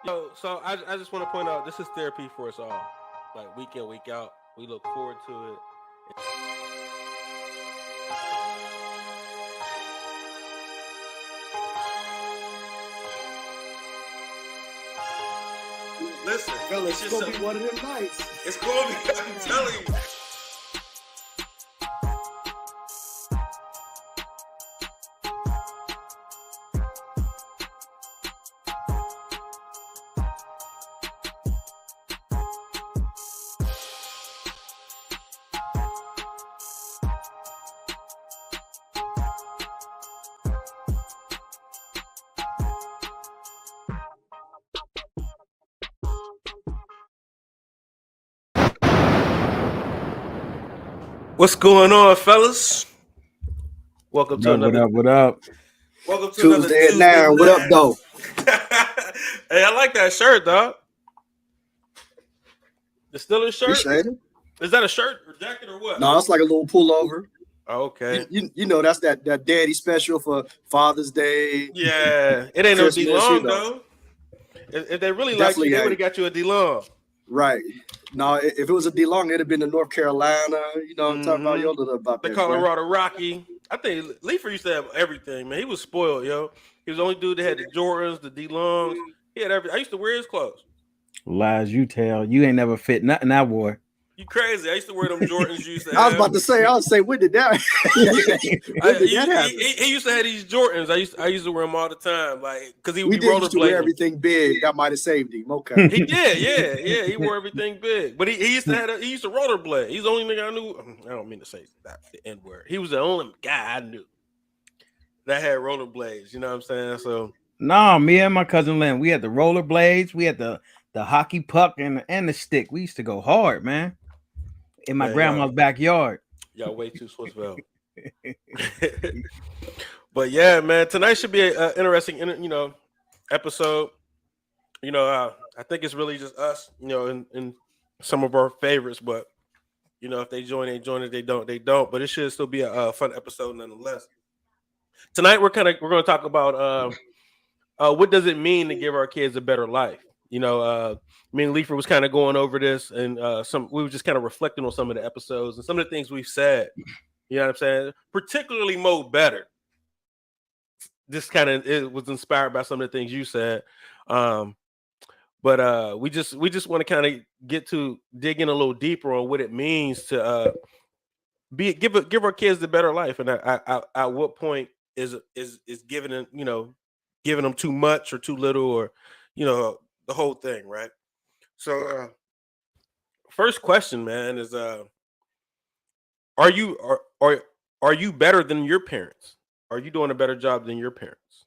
So I just want to point out this is therapy for us all. Like week in, week out. We look forward to it. Listen, Fellas, it's gonna be one of them nights. It's gonna be. I'm telling you. What's going on, fellas? Welcome to another. What up? Welcome to Tuesday another at 9. What up, though? Hey, I like that shirt, dog. The Steelers shirt? Appreciate it. Is that a shirt or jacket or what? No, it's like a little pullover. Okay. You know that's that daddy special for Father's Day. Yeah, it ain't Christmas, no DeLong you know. though. If they really like Definitely you, they would ain't. have got you a DeLong. Right. No, if it was a DeLong, it'd have been to North Carolina. You know, I'm talking about Mhm. y'all little about The that. Colorado Rocky. I think Leifer used to have everything, man. He was spoiled, yo. He was the only dude that had the Jordans, the DeLongs. He had everything. I used to wear his clothes. Lies you tell. You ain't never fit nothing I wore. You crazy? I used to wear them Jordans you used to have. I was about to say, when did that? When did that happen? He used to have these Jordans. I used to wear them all the time, like because he would We be did used to wear rollerblading. everything big. That might have saved him. Okay. He did, yeah. He wore everything big, but he used to he used to rollerblade. He's the only nigga I knew. I don't mean to say that the N word. He was the only guy I knew that had rollerblades. You know what I'm saying? So No, me and my cousin Lynn, we had the rollerblades, we had the hockey puck and the stick. We used to go hard, man. In my Man, grandma's backyard. y'all way too Swissville. But yeah, man, tonight should be an interesting, episode. I think it's really just us, and some of our favorites. But if they join, they join. If they don't, they don't. But it should still be a fun episode nonetheless. Tonight we're going to talk about what does it mean to give our kids a better life. Me and Leifer was kind of going over this, and we were just kind of reflecting on some of the episodes and some of the things we've said. You know what I'm saying? Particularly Mo Better. This it was inspired by some of the things you said. But we just want to kind of dig in a little deeper on what it means to give our kids the better life, and at what point is giving them too much or too little, or the whole thing, right? So first question, man, is are you better than your parents? Are you doing a better job than your parents?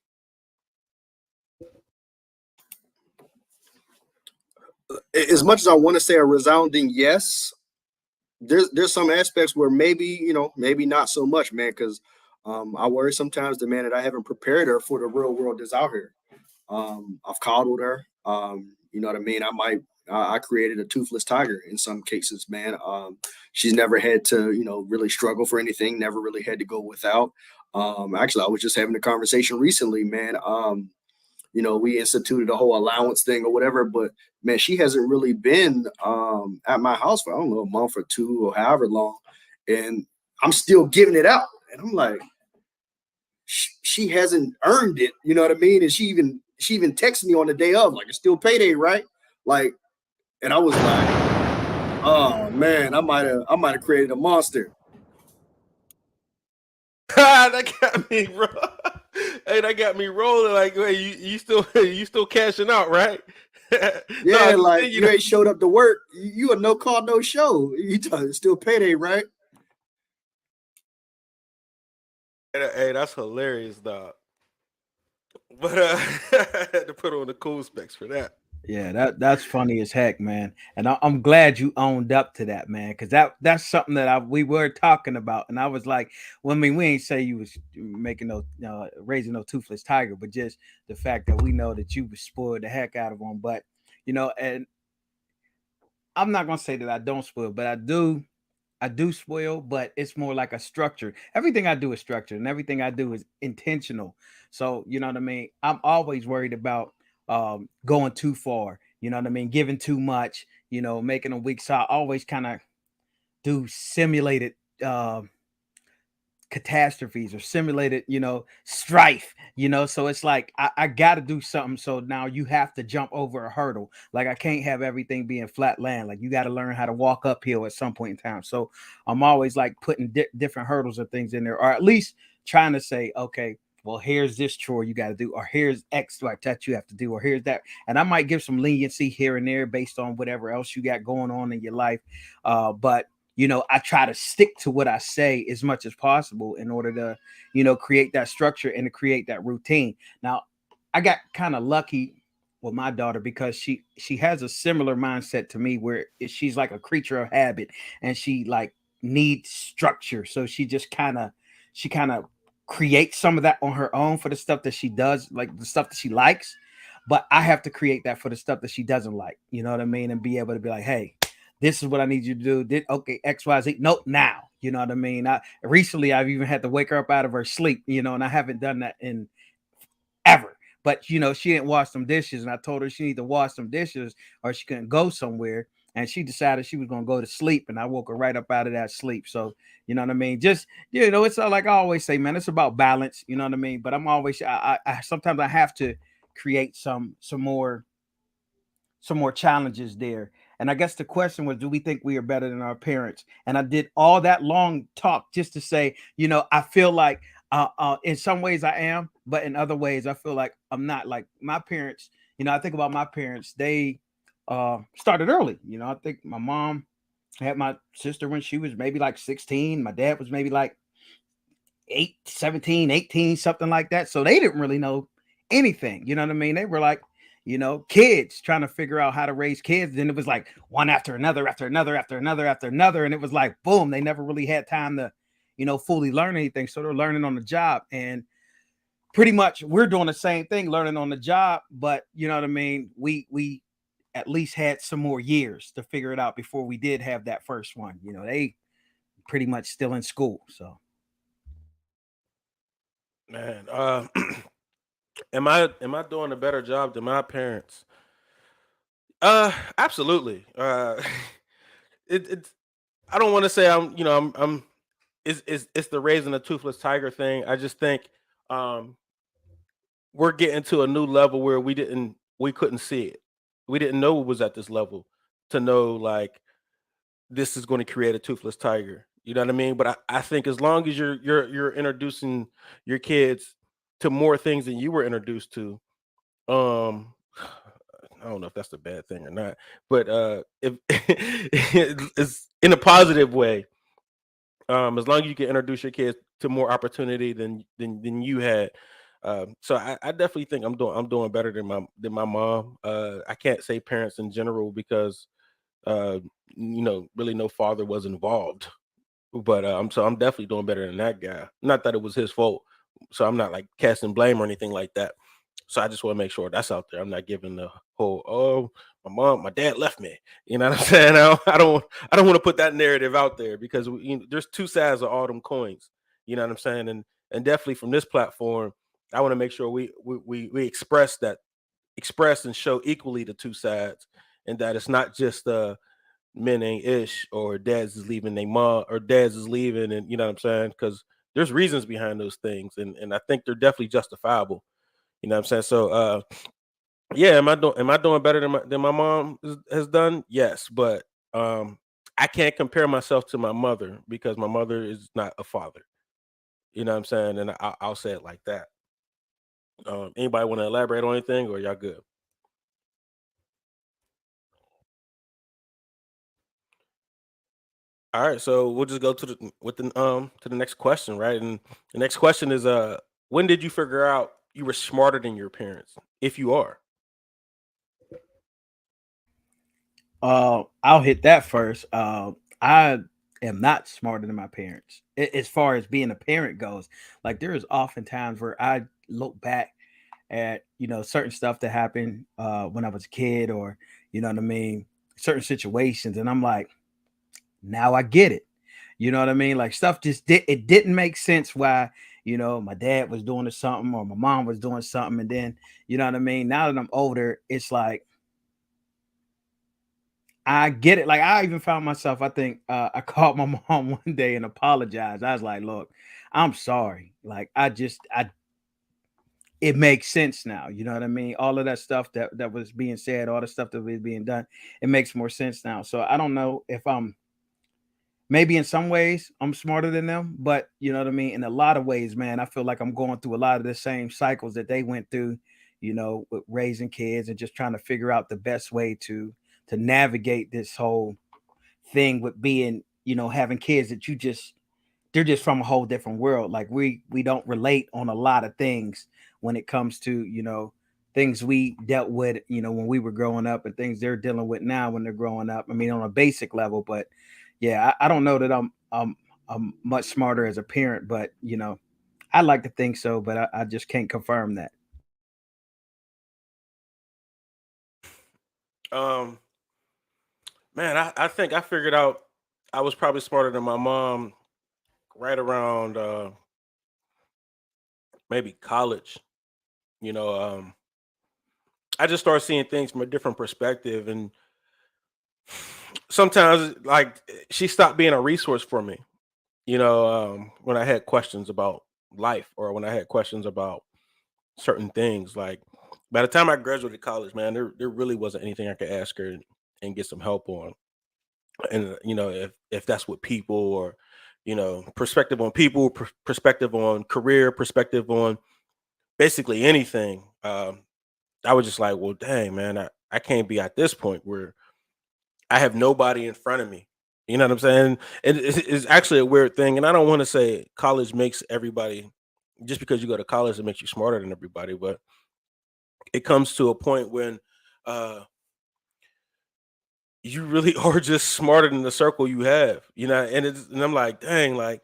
As much as I want to say a resounding yes, there's some aspects where maybe not so much, man, because I worry sometimes that I haven't prepared her for the real world that's out here. I've coddled her. You know what I mean? I created a toothless tiger in some cases, man. She's never had to, really struggle for anything, never really had to go without. Actually, I was just having a conversation recently, man. We instituted a whole allowance thing or whatever, but man, she hasn't really been at my house for, I don't know, a month or two or however long. And I'm still giving it out. And I'm like, she hasn't earned it. You know what I mean? And she even texted me on the day of, like, it's still payday, right? Like, and I was like, oh man, I might have created a monster. That got me, bro. Hey, that got me rolling. Like, wait, you still cashing out, right? Yeah, no, like you ain't showed up to work. You a no call, no show. You still payday, right? Hey, that's hilarious, dog. But I had to put on the cool specs for that. Yeah, that's funny as heck, man. And I'm glad you owned up to that, man, because that's something that we were talking about. And I was like, well, I mean, we ain't say you was making raising no toothless tiger, but just the fact that we know that you was spoiled the heck out of them. But and I'm not gonna say that I don't spoil, but I do spoil, but it's more like a structure. Everything I do is structured, and everything I do is intentional. So you know what I mean. I'm always worried about going too far, you know what I mean, giving too much, you know, making them weak. So I always kind of do simulated catastrophes or simulated, you know, strife, you know. So it's like I got to do something. So now you have to jump over a hurdle. Like I can't have everything being flat land. Like you got to learn how to walk uphill at some point in time. So I'm always like putting different hurdles or things in there, or at least trying to say, okay, well, here's this chore you got to do, or here's X like that you have to do, or here's that. And I might give some leniency here and there based on whatever else you got going on in your life. But you know, I try to stick to what I say as much as possible in order to, you know, create that structure and to create that routine. Now, I got kind of lucky with my daughter because she has a similar mindset to me where she's like a creature of habit and she like needs structure. So she kind of creates some of that on her own for the stuff that she does, like the stuff that she likes. But I have to create that for the stuff that she doesn't like, you know what I mean? And be able to be like, hey, this is what I need you to do. Did okay, XYZ. Nope, now. You know what I mean? Recently I've even had to wake her up out of her sleep, you know, and I haven't done that in ever. But you know, she didn't wash some dishes, and I told her she needed to wash some dishes or she couldn't go somewhere. And she decided she was gonna go to sleep, and I woke her right up out of that sleep. So you know what I mean? Just you know, it's like I always say, man, it's about balance. You know what I mean? But I'm always I sometimes I have to create some more challenges there. And I guess the question was, do we think we are better than our parents? And I did all that long talk just to say, you know, I feel like in some ways I am, but in other ways I feel like I'm not. Like my parents, you know, I think about my parents, they started early. You know, I think my mom had my sister when she was maybe like 16. My dad was maybe like 17, 18, something like that. So they didn't really know anything. You know what I mean? They were like, you know, kids trying to figure out how to raise kids. Then it was like one after another, after another, after another, after another. And it was like, boom, they never really had time to, you know, fully learn anything. So they're learning on the job. And pretty much we're doing the same thing, learning on the job. But you know what I mean? We at least had some more years to figure it out before we did have that first one. You know, they pretty much still in school. So Man, am I doing a better job than my parents? Absolutely. It's I don't want to say I'm it's the raising a toothless tiger thing. I just think um we're getting to a new level where we couldn't see it. We didn't know it was at this level to know like this is going to create a toothless tiger. You know what I mean? But I think as long as you're introducing your kids to more things than you were introduced to, um I don't know if that's a bad thing or not, but if it's in a positive way, as long as you can introduce your kids to more opportunity than you had. So I definitely think I'm doing better than my mom. I can't say parents in general because you know really no father was involved, but I'm definitely doing better than that guy. Not that it was his fault, so I'm not like casting blame or anything like that. So I just want to make sure that's out there. I'm not giving the whole my dad left me. You know what I'm saying? I don't want to put that narrative out there because there's two sides of all them coins. You know what I'm saying? And definitely from this platform, I want to make sure we express and show equally the two sides, and that it's not just men ain't ish or dads is leaving their mom or dads is leaving, and you know what I'm saying? Because there's reasons behind those things, and I think they're definitely justifiable. You know what I'm saying? So yeah, am I doing better than my mom has done? Yes, but I can't compare myself to my mother because my mother is not a father. You know what I'm saying? And I'll say it like that. Anybody want to elaborate on anything, or y'all good? All right, so we'll just go to the next question, right? And the next question is when did you figure out you were smarter than your parents? If you are. I'll hit that first. I am not smarter than my parents as far as being a parent goes. Like there is often times where I look back at you know certain stuff that happened when I was a kid, or you know what I mean, certain situations, and I'm like, now I get it. You know what I mean? Like stuff just didn't make sense why, my dad was doing something or my mom was doing something. And then, you know what I mean? Now that I'm older, it's like I get it. Like I even found myself, I think I called my mom one day and apologized. I was like, look, I'm sorry. Like it makes sense now. You know what I mean? All of that stuff that was being said, all the stuff that was being done, it makes more sense now. So I don't know if maybe in some ways I'm smarter than them, but you know what I mean? In a lot of ways, man, I feel like I'm going through a lot of the same cycles that they went through, with raising kids and just trying to figure out the best way to navigate this whole thing with being, having kids that they're just from a whole different world. Like we don't relate on a lot of things when it comes to, things we dealt with, when we were growing up and things they're dealing with now when they're growing up. I mean, on a basic level, but yeah, I don't know that I'm much smarter as a parent, but I like to think so, but I just can't confirm that. Man, I think I figured out I was probably smarter than my mom right around maybe college. You know, I just started seeing things from a different perspective, and sometimes like she stopped being a resource for me. When I had questions about life or when I had questions about certain things. Like by the time I graduated college, man, there really wasn't anything I could ask her and get some help on. And if that's what people or perspective on people, perspective on career, perspective on basically anything, I was just like, well, dang, man, I can't be at this point where I have nobody in front of me. You know what I'm saying? It's actually a weird thing, and I don't want to say college makes everybody, just because you go to college it makes you smarter than everybody, but it comes to a point when uh you really are just smarter than the circle you have, and I'm like, dang, like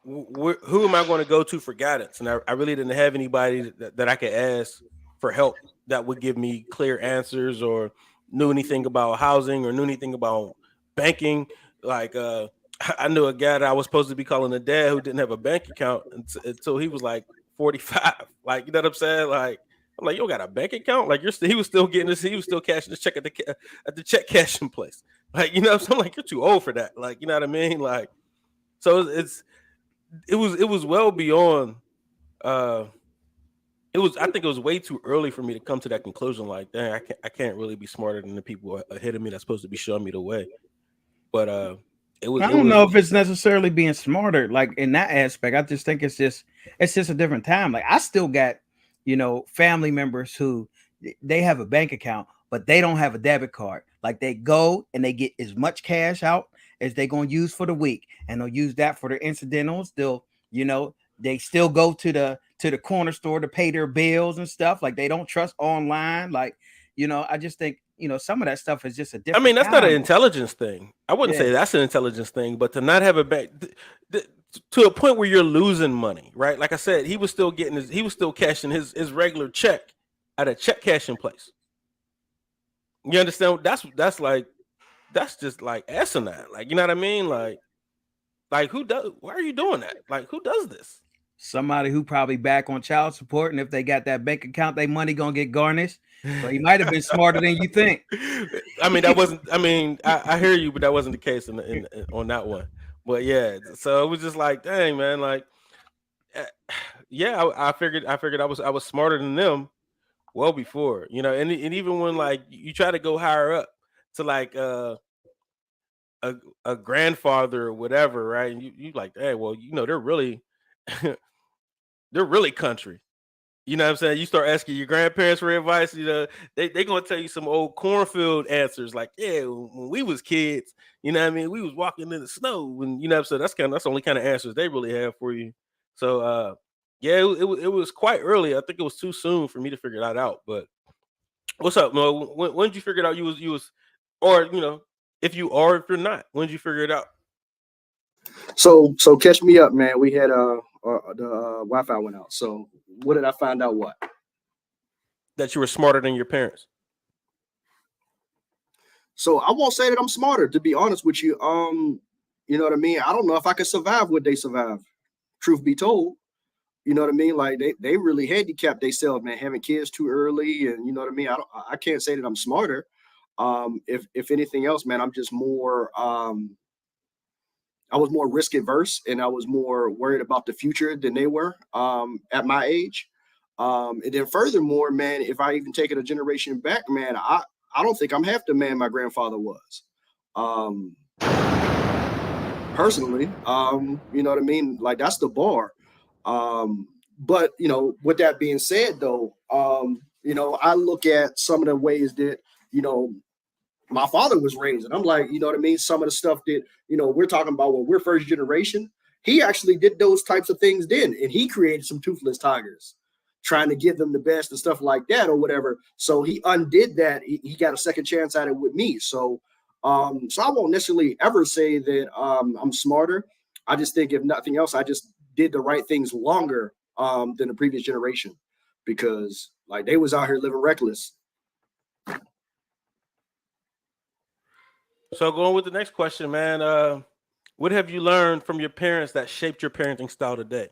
who am I going to go to for guidance? And I really didn't have anybody that I could ask for help that would give me clear answers or knew anything about housing or knew anything about banking. Like I knew a guy that I was supposed to be calling a dad who didn't have a bank account until he was like 45. Like, you know what I'm saying? Like, I'm like, you got a bank account? Like, he was still getting this. He was still cashing his check at the check cashing place. Like, so I'm like, you're too old for that. Like, you know what I mean? Like, so it was well beyond. Uh, I think it was way too early for me to come to that conclusion. Like, dang, I can't really be smarter than the people ahead of me that's supposed to be showing me the way. But I don't know if it's necessarily being smarter, like in that aspect. I just think it's just a different time. Like I still got, family members who they have a bank account, but they don't have a debit card. Like they go and they get as much cash out as they're gonna use for the week, and they'll use that for their incidentals. They still go to the corner store to pay their bills and stuff. Like they don't trust online. Like, I just think some of that stuff is just a different. I mean, that's not an time. intelligence thing. I wouldn't say that's an intelligence thing, but to not have a bank to a point where you're losing money, right? Like I said, he was still cashing his regular check at a check cashing place. You understand? That's just like asinine. Like, you know what I mean? Like why are you doing that? Like, who does this? Somebody who probably back on child support, and if they got that bank account, their money gonna get garnished. So he might have been smarter than you think. I mean, that wasn't. I mean, I hear you, but that wasn't the case on that one. But yeah, so it was just like, dang, man, like, yeah, I figured I was smarter than them well before, and even when like you try to go higher up to like a grandfather or whatever, right? And you like, hey, well, they're really they're really country. You know what I'm saying? You start asking your grandparents for advice, they gonna tell you some old cornfield answers like, yeah, when we was kids, you know what I mean? We was walking in the snow, and so that's the only kind of answers they really have for you. So yeah, it was quite early. I think it was too soon for me to figure that out. But what's up, Mo? When did you figure it out you was or if you are, if you're not, when did you figure it out? So catch me up, man. We had the Wi-Fi went out. So what did I find out? What? That you were smarter than your parents. So I won't say that I'm smarter, to be honest with you. You know what I mean? I don't know if I could survive what they survive. Truth be told, you know what I mean? Like they really handicapped themselves, man, having kids too early, and you know what I mean. I can't say that I'm smarter. If anything else, man, I'm just more. I was more risk adverse, and I was more worried about the future than they were at my age. And then furthermore, man, if I even take it a generation back, man, I don't think I'm half the man my grandfather was. Um, Personally, you know what I mean? Like that's the bar. But you know, with that being said, though, you know, I look at some of the ways that you know my father was raised, and I'm like, you know what I mean? Some of the stuff that you know we're talking about when we're first generation, he actually did those types of things then, and he created some toothless tigers, trying to give them the best and stuff like that or whatever. So he undid that. He got a second chance at it with me. So I won't necessarily ever say that I'm smarter. I just think if nothing else, I just did the right things longer than the previous generation because like they was out here living reckless. So going with the next question, man. What have you learned from your parents that shaped your parenting style today?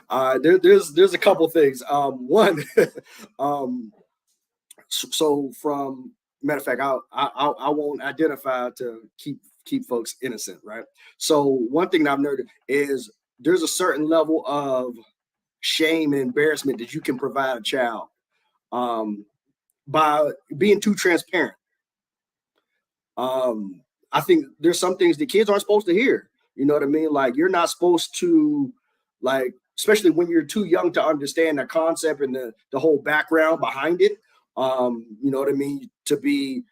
There's a couple things. One, so from matter of fact, I won't identify to keep folks innocent, right? So one thing that I've noted is there's a certain level of shame and embarrassment that you can provide a child by being too transparent. I think there's some things the kids aren't supposed to hear. You know what I mean? Like you're not supposed to, like, especially when you're too young to understand the concept and the whole background behind it. You know what I mean? To be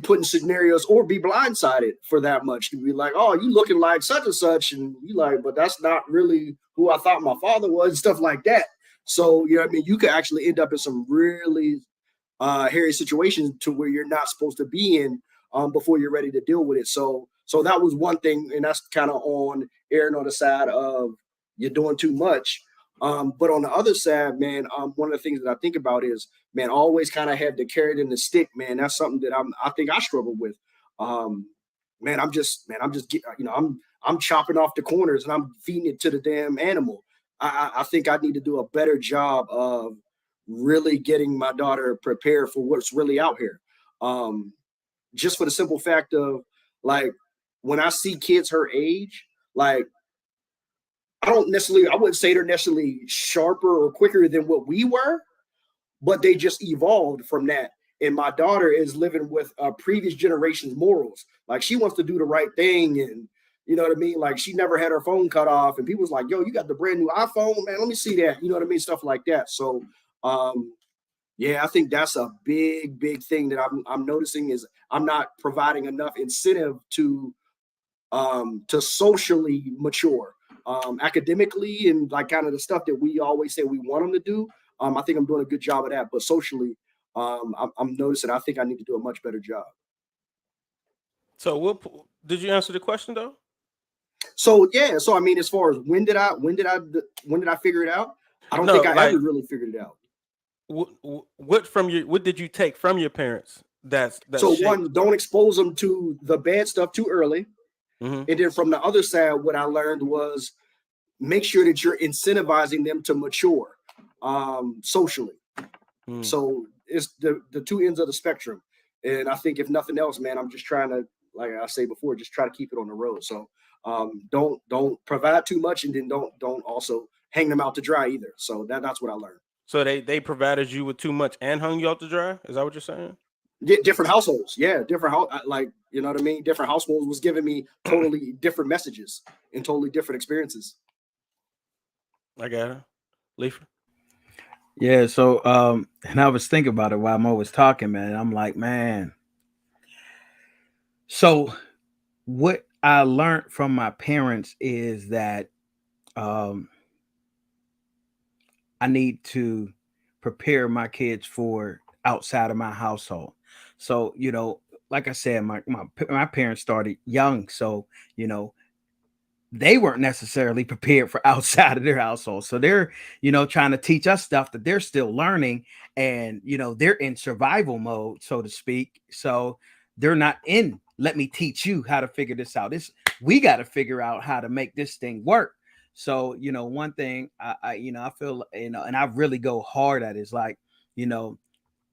put in scenarios or be blindsided for that much to be like, oh, you looking like such and such, and you like, but that's not really who I thought my father was, and stuff like that. So you know what I mean? You could actually end up in some really hairy situations to where you're not supposed to be in before you're ready to deal with it. So that was one thing, and that's kind of on erring on the side of you're doing too much. But on the other side, man, one of the things that I think about is, man, always kind of have the carrot and the stick, man. That's something that I think I struggle with. Man, you know, I'm chopping off the corners and I'm feeding it to the damn animal. I think I need to do a better job of really getting my daughter prepared for what's really out here. Just for the simple fact of like when I see kids her age, like I wouldn't say they're necessarily sharper or quicker than what we were, but they just evolved from that. And my daughter is living with previous generation's morals. Like she wants to do the right thing. And you know what I mean? Like she never had her phone cut off. And people was like, yo, you got the brand new iPhone, man. Let me see that. You know what I mean? Stuff like that. So, yeah, I think that's a big thing that I'm noticing is I'm not providing enough incentive to socially mature, academically, and like kind of the stuff that we always say we want them to do. I think I'm doing a good job of that, but socially, I'm noticing I think I need to do a much better job. So did you answer the question though? So yeah, so I mean, as far as when did I figure it out? I don't think I ever really figured it out. What did you take from your parents? That's so shaped? One, don't expose them to the bad stuff too early. Mm-hmm. And then from the other side, what I learned was make sure that you're incentivizing them to mature socially. Mm. So it's the two ends of the spectrum. And I think if nothing else, man, I'm just trying to, like I say before, just try to keep it on the road. So don't provide too much, and then don't also hang them out to dry either. So that's what I learned. So they provided you with too much and hung you out to dry? Is that what you're saying? Different households, yeah, like you know what I mean. Different households was giving me totally different messages and totally different experiences. I got it, Leifer. Yeah, so and I was thinking about it while Mo was talking, man. I'm like, man. So what I learned from my parents is that I need to prepare my kids for outside of my household. So, you know, like I said, my parents started young. So, you know, they weren't necessarily prepared for outside of their household. So they're, trying to teach us stuff that they're still learning, and they're in survival mode, so to speak. So they're not in, let me teach you how to figure this out. We got to figure out how to make this thing work. So, one thing I feel, and I really go hard at is like,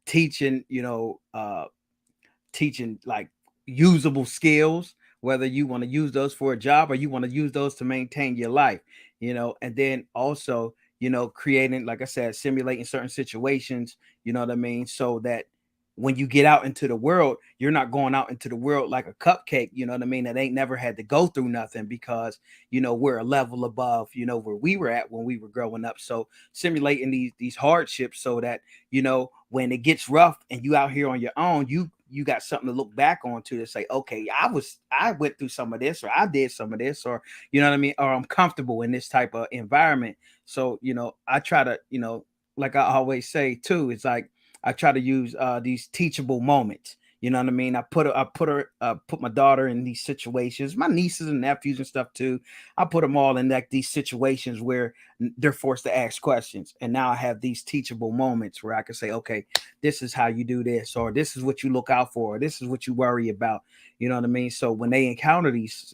teaching, teaching like usable skills, whether you want to use those for a job or you want to use those to maintain your life, and then also, creating, like I said, simulating certain situations, you know what I mean? So that when you get out into the world, you're not going out into the world like a cupcake, you know what I mean? That ain't never had to go through nothing, because, we're a level above, where we were at when we were growing up. So simulating these hardships so that, when it gets rough and you out here on your own, you got something to look back on to say, okay, I went through some of this, or I did some of this, or you know what I mean, or I'm comfortable in this type of environment. So, I try to, like I always say too, it's like I try to use these teachable moments. You know what I mean? I put my daughter in these situations, my nieces and nephews and stuff too. I put them all in like these situations where they're forced to ask questions. And now I have these teachable moments where I can say, okay, this is how you do this, or this is what you look out for, or this is what you worry about. You know what I mean? So when they encounter these,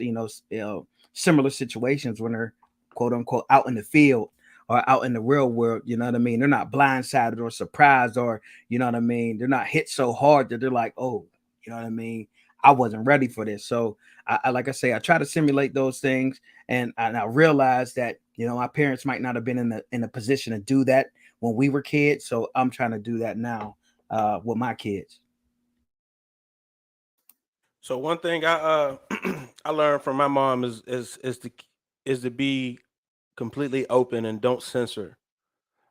similar situations, when they're quote unquote out in the field or out in the real world, you know what I mean? They're not blindsided or surprised, or, you know what I mean? They're not hit so hard that they're like, oh, you know what I mean? I wasn't ready for this. So I like I say, I try to simulate those things. And I realize that, my parents might not have been in a position to do that when we were kids. So I'm trying to do that now with my kids. So one thing I learned from my mom is to be completely open and don't censor.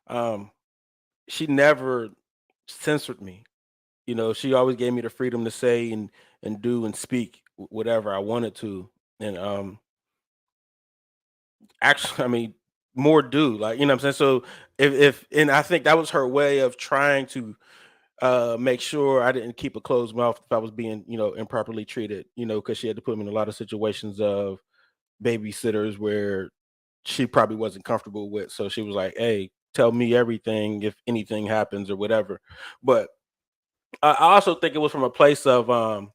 Um, she never censored me. She always gave me the freedom to say and do and speak whatever I wanted to. And actually, I mean, more do, like, what I'm saying. So if and I think that was her way of trying to make sure I didn't keep a closed mouth if I was being, improperly treated, because she had to put me in a lot of situations of babysitters where she probably wasn't comfortable with. So she was like, "Hey, tell me everything if anything happens or whatever." But I also think it was from a place of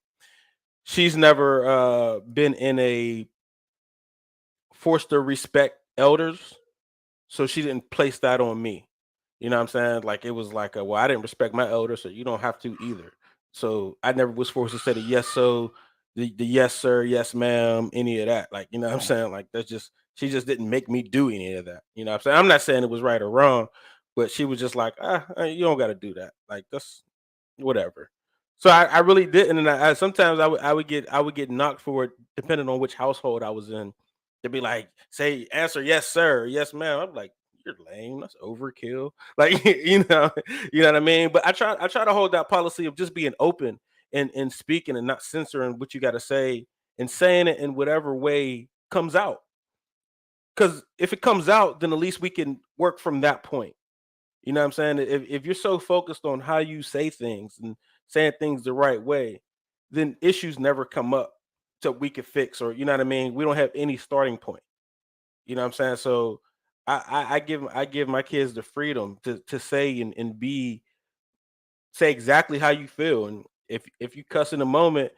she's never been in a forced to respect elders, so she didn't place that on me. You know what I'm saying? Like, it was like, well, I didn't respect my elder, so you don't have to either. So I never was forced to say the yes, so the yes, sir, yes, ma'am, any of that. Like, you know what I'm saying? Like, that's just, she just didn't make me do any of that. You know what I'm saying? I'm not saying it was right or wrong, but she was just like, you don't got to do that. Like, that's whatever. So I really didn't, and I sometimes I would get knocked for it depending on which household I was in. They'd be like, say, answer yes, sir, yes, ma'am. I'm like, you're lame. That's overkill. Like, you know what I mean. But I try to hold that policy of just being open and speaking and not censoring what you got to say and saying it in whatever way comes out. Because if it comes out, then at least we can work from that point. You know what I'm saying? If you're so focused on how you say things and saying things the right way, then issues never come up that we could fix, or you know what I mean? We don't have any starting point. You know what I'm saying? So I give my kids the freedom to say and be say exactly how you feel. And if you cuss in a moment,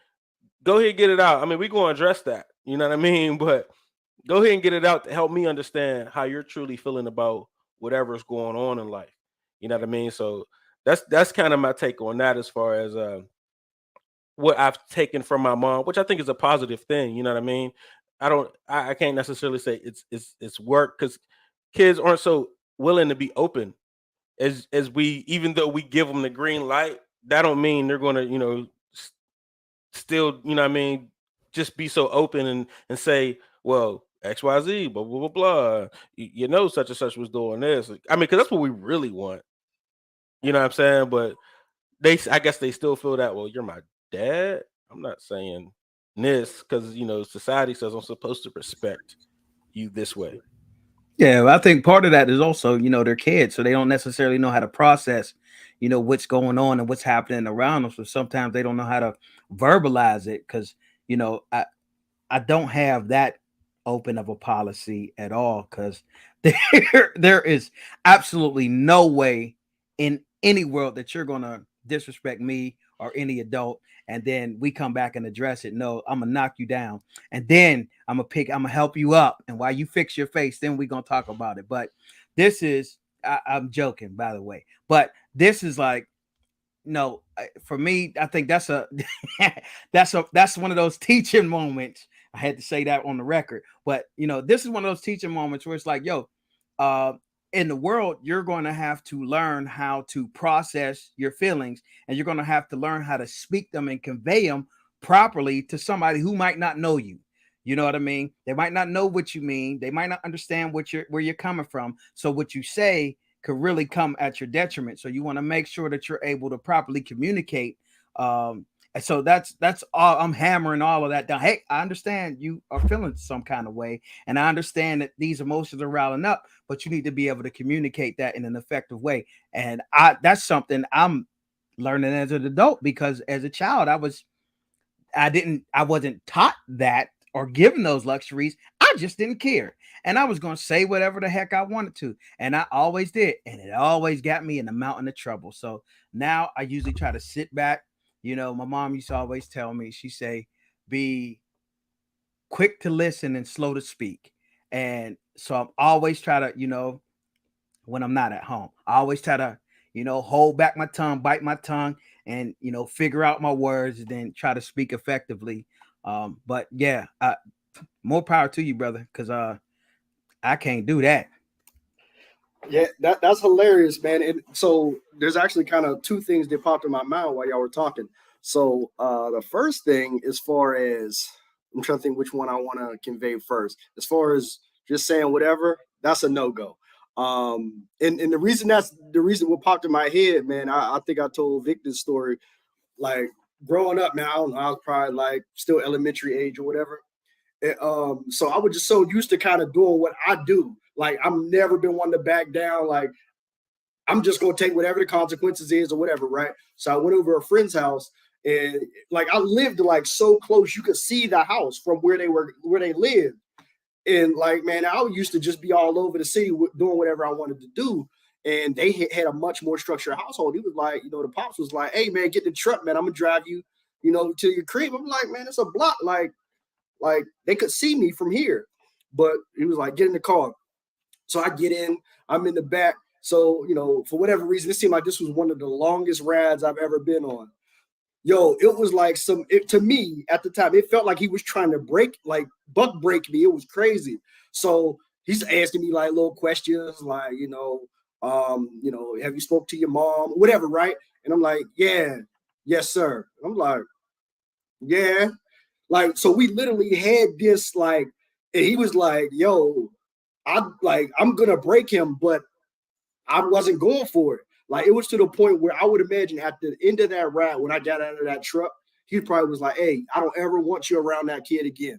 go ahead and get it out. I mean, we gonna address that. You know what I mean? But go ahead and get it out to help me understand how you're truly feeling about whatever's going on in life. You know what I mean? So that's kind of my take on that as far as what I've taken from my mom, which I think is a positive thing. You know what I mean? I can't necessarily say it's work, because kids aren't so willing to be open as we, even though we give them the green light, that don't mean they're gonna, still, you know what I mean, just be so open and say, well, XYZ, blah blah blah blah. Such and such was doing this. I mean, because that's what we really want. You know what I'm saying? But I guess they still feel that. Well, you're my dad. I'm not saying this because society says I'm supposed to respect you this way. Yeah, well, I think part of that is also, they're kids, so they don't necessarily know how to process, what's going on and what's happening around them. So sometimes they don't know how to verbalize it because, I don't have that open of a policy at all, because there is absolutely no way in any world that you're gonna disrespect me or any adult, and then we come back and address it. No, I'm gonna knock you down, and then I'm gonna help you up, and while you fix your face, then we're gonna talk about it. But this is, I'm joking, by the way, but this is like, no, for me, I think that's a that's one of those teaching moments. I had to say that on the record, but this is one of those teaching moments where it's like, yo, uh, in the world, you're going to have to learn how to process your feelings, and you're going to have to learn how to speak them and convey them properly to somebody who might not know you. You know what I mean? They might not know what you mean. They might not understand where you're coming from. So what you say could really come at your detriment. So you want to make sure that you're able to properly communicate. And so that's all. I'm hammering all of that down. Hey, I understand you are feeling some kind of way, and I understand that these emotions are riling up, but you need to be able to communicate that in an effective way. And that's something I'm learning as an adult, because as a child, I wasn't taught that or given those luxuries. I just didn't care. And I was going to say whatever the heck I wanted to. And I always did. And it always got me in a mountain of trouble. So now I usually try to sit back. My mom used to always tell me, she say, be quick to listen and slow to speak. And so I'm always try to, when I'm not at home, I always try to, hold back my tongue, bite my tongue, and, figure out my words, and then try to speak effectively. But yeah, more power to you, brother, because I can't do that. Yeah, that's hilarious, man. And so there's actually kind of two things that popped in my mind while y'all were talking. So the first thing, as far as I'm trying to think which one I want to convey first, as far as just saying whatever, that's a no-go. And the reason what popped in my head, man, I think I told Vic this story, like growing up, man, I don't know, I was probably like still elementary age or whatever. So I was just so used to kind of doing what I do. Like, I've never been one to back down. Like, I'm just going to take whatever the consequences is or whatever, right? So I went over to a friend's house, and like I lived like so close, you could see the house from where they lived. And like, man, I used to just be all over the city doing whatever I wanted to do. And they had a much more structured household. He was like, the pops was like, hey, man, get in the truck, man. I'm going to drive you, to your crib. I'm like, man, it's a block. Like they could see me from here. But he was like, get in the car. So I get in, I'm in the back. So, for whatever reason, it seemed like this was one of the longest rides I've ever been on. Yo, it was like to me at the time, it felt like he was trying to buck break me. It was crazy. So he's asking me like little questions, like, have you spoke to your mom, whatever, right? And I'm like, yeah, yes, sir. I'm like, yeah. Like, so we literally had this, like, and he was like, yo, I'm gonna break him, but I wasn't going for it. Like, it was to the point where I would imagine at the end of that ride, when I got out of that truck, he probably was like, hey, I don't ever want you around that kid again.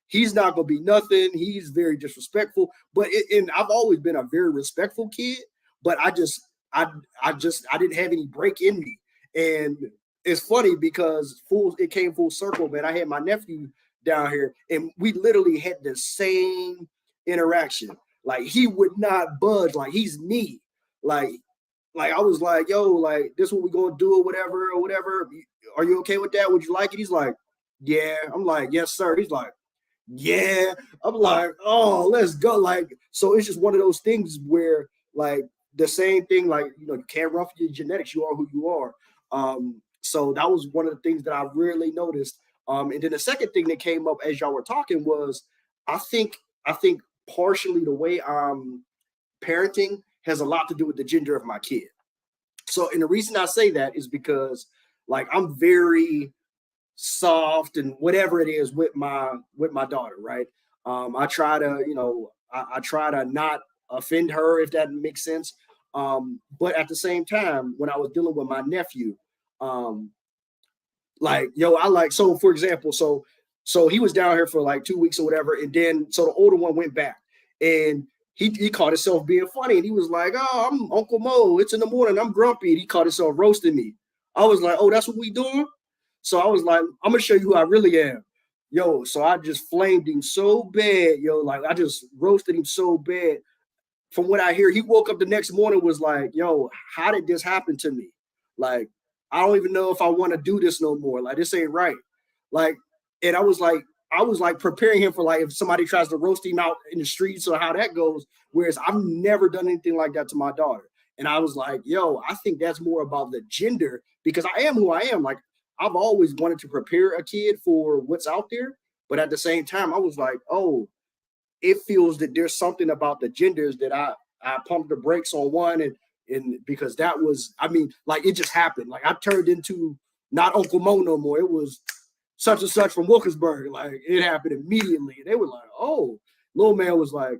He's not gonna be nothing. He's very disrespectful. But and I've always been a very respectful kid, but I didn't have any break in me. And it's funny because it came full circle, man. I had my nephew down here, and we literally had the same interaction. Like, he would not budge. Like, he's me. Like I was like, yo, like, this is what we gonna do or whatever. Are you okay with that? Would you like it? He's like, yeah. I'm like, yes, sir. He's like, yeah. I'm like, oh, let's go. Like, so it's just one of those things where, like, the same thing, like, you can't run for your genetics. You are who you are. So that was one of the things that I really noticed. And then the second thing that came up as y'all were talking was, I think partially the way I'm parenting has a lot to do with the gender of my kid. So, and the reason I say that is because, like, I'm very soft and whatever it is with my daughter, right? I try to, I try to not offend her, if that makes sense. But at the same time, when I was dealing with my nephew, like, yo, so for example, so he was down here for like 2 weeks or whatever. And then, so the older one went back, and he caught himself being funny, and he was like, oh, I'm Uncle Mo. It's in the morning. I'm grumpy. And he caught himself roasting me. I was like, oh, that's what we doing? So I was like, I'm going to show you who I really am. Yo, so I just flamed him so bad, yo. Like I just roasted him so bad. From what I hear, he woke up the next morning was like, yo, how did this happen to me? Like, I don't even know if I want to do this no more. Like, this ain't right. Like, and I was like preparing him for like if somebody tries to roast him out in the streets or how that goes. Whereas I've never done anything like that to my daughter. And I was like, yo, I think that's more about the gender because I am who I am. Like, I've always wanted to prepare a kid for what's out there. But at the same time, I was like, oh, it feels that there's something about the genders that I pumped the brakes on one and because that was I mean like it just happened like I turned into not Uncle Mo no more. It was such and such from Wilkinsburg. Like it happened immediately. They were like, oh, little man was like,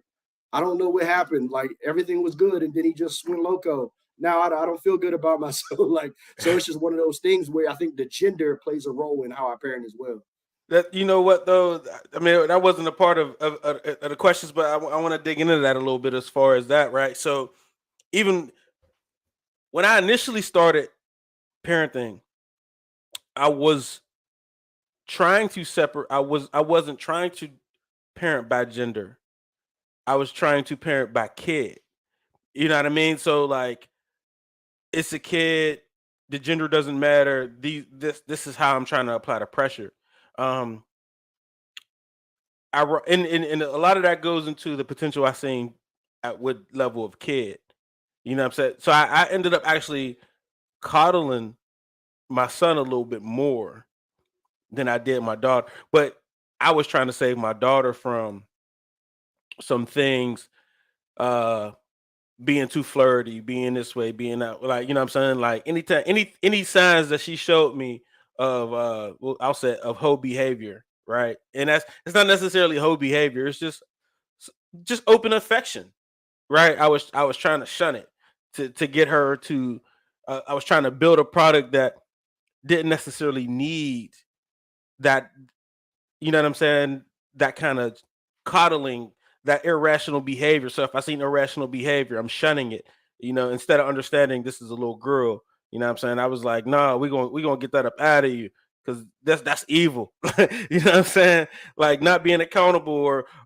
I don't know what happened. Like everything was good and then he just went loco. Now I don't feel good about myself. Like so it's just one of those things where I think the gender plays a role in how I parent as well. That you know what though, I mean that wasn't a part of the questions, but I want to dig into that a little bit as far as that, right? So even when I initially started parenting, I was trying to separate. I wasn't trying to parent by gender. I was trying to parent by kid. You know what I mean? So like, it's a kid. The gender doesn't matter. This is how I'm trying to apply the pressure. Um, and a lot of that goes into the potential I seen at what level of kid. You know what I'm saying? So I ended up actually coddling my son a little bit more than I did my daughter. But I was trying to save my daughter from some things, uh, being too flirty, being this way, being that like, you know what I'm saying? Like anytime any signs that she showed me of well, I'll say of hoe behavior, right? And that's it's not necessarily hoe behavior, it's just open affection, right? I was trying to shun it to get her to I was trying to build a product that didn't necessarily need that, you know what I'm saying? That kind of coddling, that irrational behavior. So if I see irrational behavior, I'm shunning it, instead of understanding this is a little girl, you know what I'm saying? I was like, no, we're gonna get that up out of you because that's evil. You know what I'm saying? Like not being accountable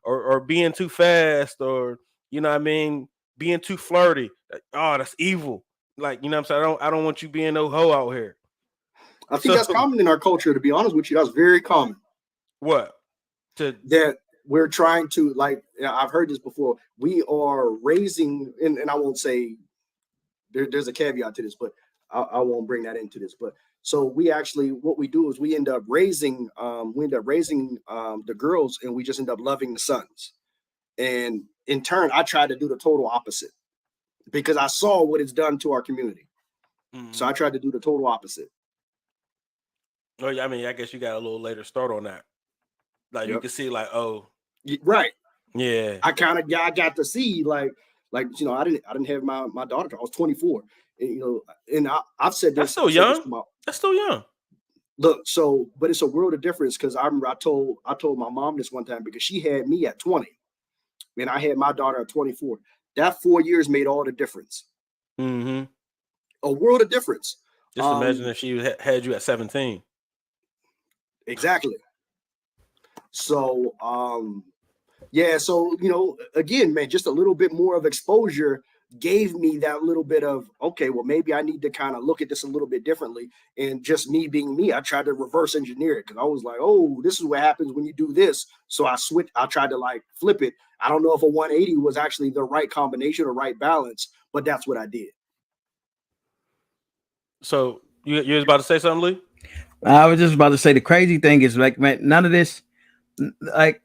or being too fast or you know what I mean, being too flirty. Like, oh, that's evil. Like, you know what I'm saying? I don't want you being no hoe out here. I think So that's common in our culture, to be honest with you. That's very common. what? To That we're trying to like I've heard this before. We are raising, and I won't say there's a caveat to this, but I won't bring that into this. But so we actually what we do is we end up raising the girls and we just end up loving the sons. And in turn, I tried to do the total opposite because I saw what it's done to our community. So Mhm. I tried to do the total opposite. Oh, yeah, I mean, I guess you got a little later start on that. Like you Yep. can see, like, oh, Right. yeah, I got to see like I didn't have my daughter till I was 24. And, and I've said that's this still I've said this young. to my That's still young. look so but it's a world of difference because I remember I told my mom this one time because she had me at 20 and I had my daughter at 24. That 4 years made all the difference. Hmm. A world of difference. Just imagine Um, if she had you at 17. exactly. So yeah, so again, man, just a little bit more of exposure gave me that little bit of okay, well, maybe I need to kind of look at this a little bit differently. And just me being me, I tried to reverse engineer it because I was like, oh, this is what happens when you do this. So I tried to like flip it. I don't know if a 180 was actually the right combination or right balance, but that's what I did. So you was about to say something, Lee? I was just about to say the crazy thing is like, man, none of this, like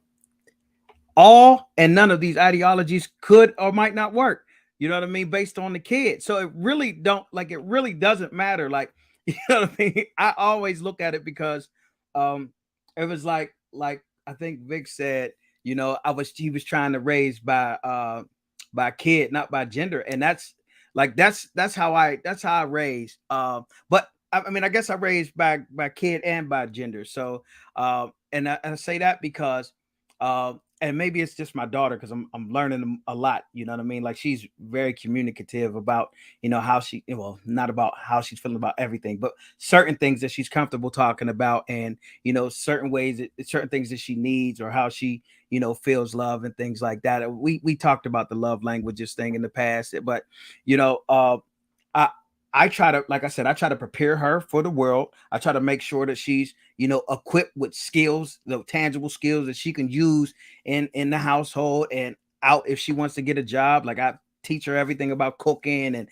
all and none of these ideologies could or might not work. You know what I mean? Based on the kid. So it really doesn't matter. Like, you know what I mean? I always look at it because it was like I think Vic said, he was trying to raise by kid, not by gender. And that's how I raised. But I mean I guess I raised by kid and by gender. So and I say that because and maybe it's just my daughter because I'm learning a lot. You know what I mean? Like she's very communicative about how she not about how she's feeling about everything, but certain things that she's comfortable talking about, and certain ways, certain things that she needs or how she feels love and things like that. We talked about the love languages thing in the past, but I I try to, like I said, I try to prepare her for the world. I try to make sure that she's, equipped with skills, the tangible skills that she can use in the household and out if she wants to get a job. Like I teach her everything about cooking and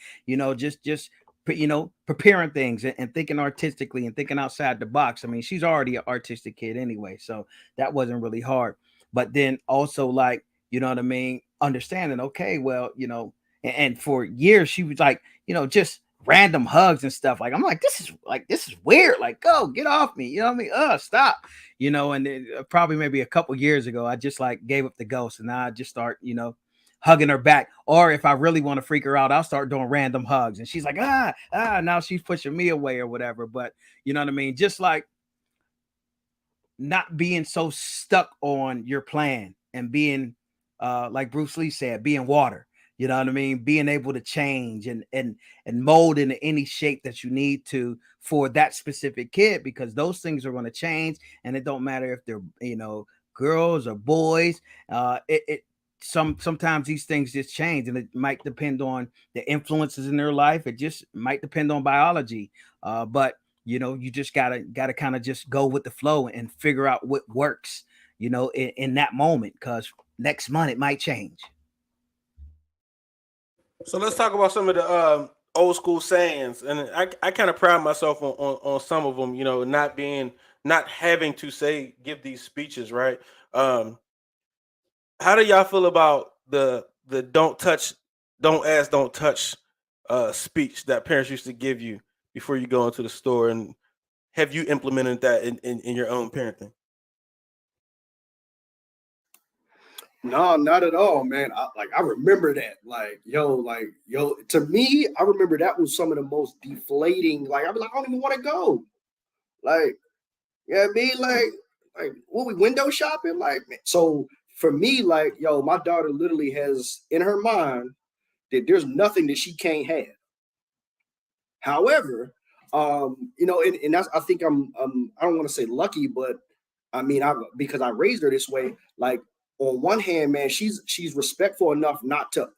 just preparing things and thinking artistically and thinking outside the box. I mean, she's already an artistic kid anyway, so that wasn't really hard. But then also like, you know what I mean, understanding, okay, well, and for years she was like, just random hugs and stuff. Like I'm like, this is weird. Like, go get off me. You know what I mean? Stop. And then probably maybe a couple years ago, I just like gave up the ghost, and now I just start, hugging her back. Or if I really want to freak her out, I'll start doing random hugs, and she's like, now she's pushing me away or whatever. But you know what I mean? Just like not being so stuck on your plan and being like Bruce Lee said, being water. You know what I mean? Being able to change and mold into any shape that you need to for that specific kid, because those things are going to change, and it don't matter if they're girls or boys. Sometimes these things just change, and it might depend on the influences in their life. It just might depend on biology. But you just gotta kind of just go with the flow and figure out what works. In that moment, because next month it might change. So let's talk about some of the old school sayings, and I kind of pride myself on some of them. Not having to give these speeches, right? How do y'all feel about the don't touch, don't ask, don't touch speech that parents used to give you before you go into the store, and have you implemented that in your own parenting? No, not at all, man. I remember that. To me, I remember that was some of the most deflating. Like, I was like, I don't even want to go. Like, yeah, me, like, what we window shopping? Like, man. So for me, like, my daughter literally has in her mind that there's nothing that she can't have. However, and that's, I think I don't want to say lucky, but I mean, because I raised her this way. Like, on one hand, man, she's respectful enough not to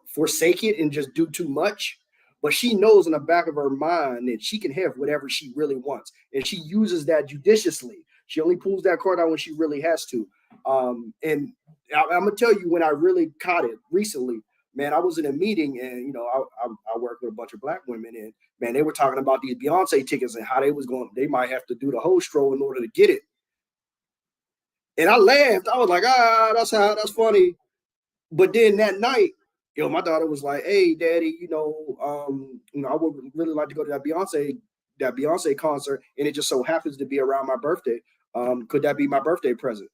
forsake it and just do too much, but she knows in the back of her mind that she can have whatever she really wants, and she uses that judiciously. She only pulls that card out when she really has to. And I'm gonna tell you, when I really caught it recently, man, I was in a meeting, and I work with a bunch of black women, and man, they were talking about these Beyonce tickets and how they might have to do the whole stroll in order to get it. And I laughed. I was like, that's funny. But then that night, my daughter was like, hey, daddy, I would really like to go to that Beyonce concert. And it just so happens to be around my birthday. Could that be my birthday present?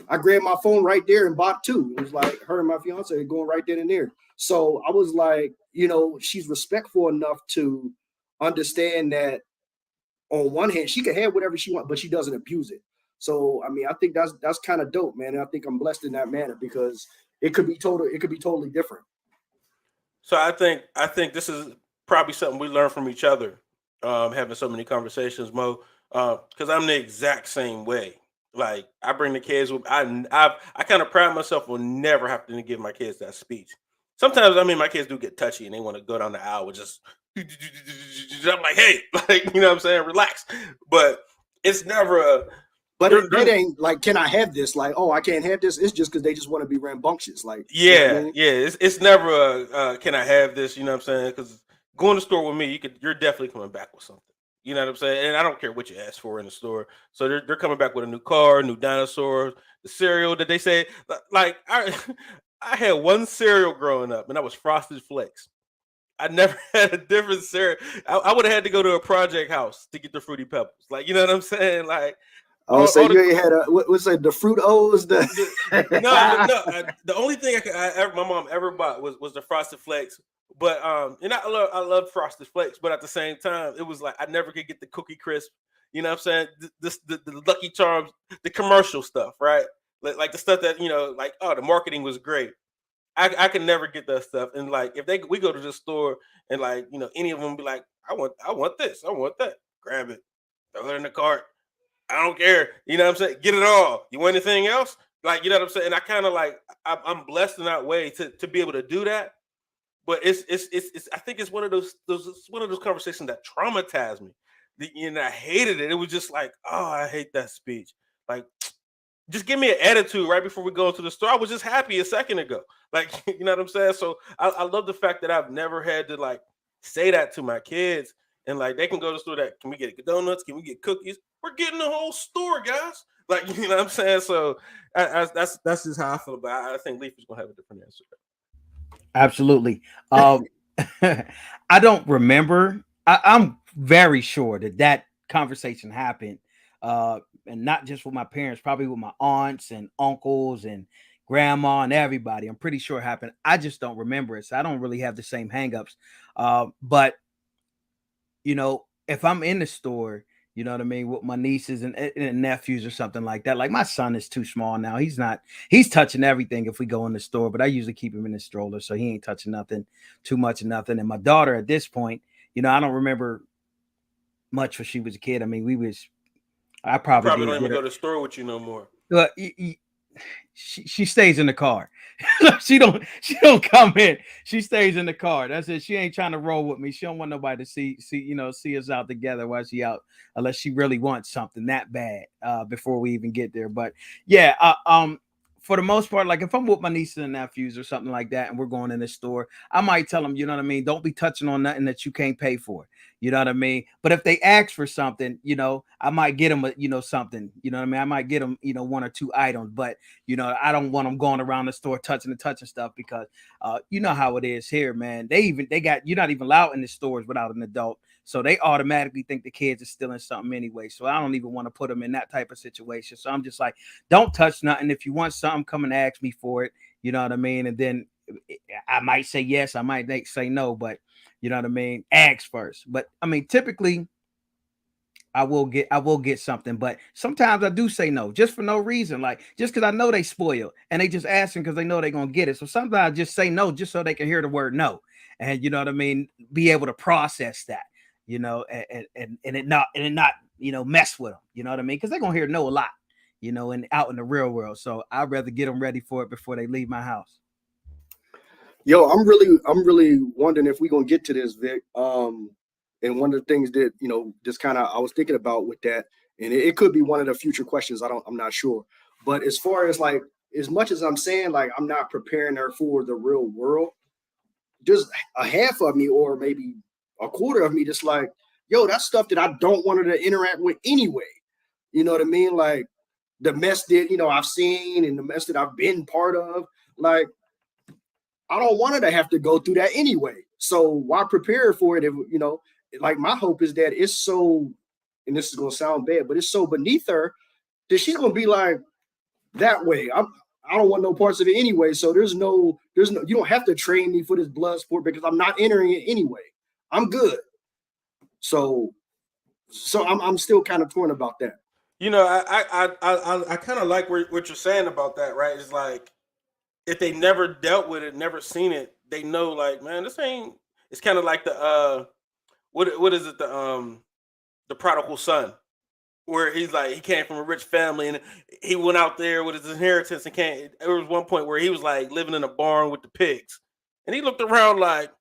I grabbed my phone right there and bought two. It was like her and my fiance going right then and there. So I was like, she's respectful enough to understand that on one hand, she can have whatever she wants, but she doesn't abuse it. So, I mean, I think that's kind of dope, man. And I think I'm blessed in that manner, because it could be totally different. So I think this is probably something we learn from each other, having so many conversations, Mo. Because I'm the exact same way. Like, I bring the kids with I kind of pride myself on never having to give my kids that speech. Sometimes, I mean, my kids do get touchy and they want to go down the aisle with just. I'm like, hey, like, you know what I'm saying, relax. But it's never a. But it ain't like, can I have this? Like, oh, I can't have this. It's just because they just want to be rambunctious. Like, yeah. It's never a can I have this? You know what I'm saying? Because going to the store with me, you're definitely coming back with something. You know what I'm saying? And I don't care what you ask for in the store. So they're coming back with a new car, new dinosaur, the cereal that they say. Like, I had one cereal growing up, and that was Frosted Flakes. I never had a different cereal. I would have had to go to a project house to get the Fruity Pebbles. Like, you know what I'm saying? Like, you ain't had what's it? The Fruit O's. No. The only thing my mom ever bought was the Frosted Flakes. But and I love Frosted Flakes, but at the same time, it was like I never could get the Cookie Crisp. You know what I'm saying? The Lucky Charms, the commercial stuff, right? like the stuff that like the marketing was great. I can never get that stuff. And like if we go to the store and like any of them be like, I want this, I want that, grab it, throw it in the cart. I don't care. You know what I'm saying? Get it all. You want anything else? Like, you know what I'm saying? And I kind of like I'm blessed in that way to be able to do that. But it's I think it's one of those it's one of those conversations that traumatized me. I hated it. It was just like, oh, I hate that speech. Like, just give me an attitude right before we go into the store. I was just happy a second ago. Like, you know what I'm saying? So I love the fact that I've never had to like say that to my kids. And like they can go to the store that can we get donuts? Can we get cookies? We're getting the whole store, guys. Like, you know what I'm saying? So that's just how I feel about it. I think Leaf is gonna have a different answer. Absolutely. I don't remember. I'm very sure that conversation happened, and not just with my parents, probably with my aunts and uncles and grandma and everybody. I'm pretty sure it happened. I just don't remember it, so I don't really have the same hangups. But if I'm in the store, you know what I mean, with my nieces and nephews or something like that. Like my son is too small now. He's touching everything if we go in the store, but I usually keep him in the stroller, so he ain't touching nothing, too much of nothing. And my daughter at this point, I don't remember much when she was a kid. I mean, I probably don't even go to the store with you no more. She stays in the car. she don't come in. She stays in the car. That's it. She ain't trying to roll with me. She don't want nobody to see us out together while she out, unless she really wants something that bad before we even get there. But yeah, for the most part, like if I'm with my nieces and nephews or something like that, and we're going in the store, I might tell them, you know what I mean, don't be touching on nothing that you can't pay for. You know what I mean? But if they ask for something, I might get them, something. You know what I mean? I might get them, one or two items. But I don't want them going around the store touching stuff because you know how it is here, man. You're not even allowed in the stores without an adult. So they automatically think the kids are stealing something anyway. So I don't even want to put them in that type of situation. So I'm just like, don't touch nothing. If you want something, come and ask me for it. You know what I mean? And then I might say yes, I might say no, but you know what I mean? Ask first. But I mean, typically I will get something, but sometimes I do say no just for no reason, like just because I know they spoil and they just asking because they know they're gonna get it. So sometimes I just say no just so they can hear the word no, and you know what I mean, be able to process that, and it not mess with them, you know what I mean, because they're gonna hear no a lot, and out in the real world. So I'd rather get them ready for it before they leave my house. Yo, I'm really wondering if we're gonna get to this, Vic. And one of the things that just kind of I was thinking about with that, and it could be one of the future questions. I'm not sure. But as far as like, as much as I'm saying like I'm not preparing her for the real world, just a half of me or maybe a quarter of me just like, yo, that's stuff that I don't want her to interact with anyway. You know what I mean? Like the mess that I've seen and the mess that I've been part of, like. I don't want her to have to go through that anyway. So why prepare for it? If like my hope is that it's so, and this is gonna sound bad, but it's so beneath her that she's gonna be like that way. I don't want no parts of it anyway. So there's no, you don't have to train me for this blood sport because I'm not entering it anyway. I'm good. So I'm still kind of torn about that. I kind of like what you're saying about that, right? It's like if they never dealt with it, never seen it, they know like, man, this ain't. It's kind of like the what is it, the prodigal son, where he's like he came from a rich family and he went out there with his inheritance and came. There was one point where he was like living in a barn with the pigs, and he looked around like,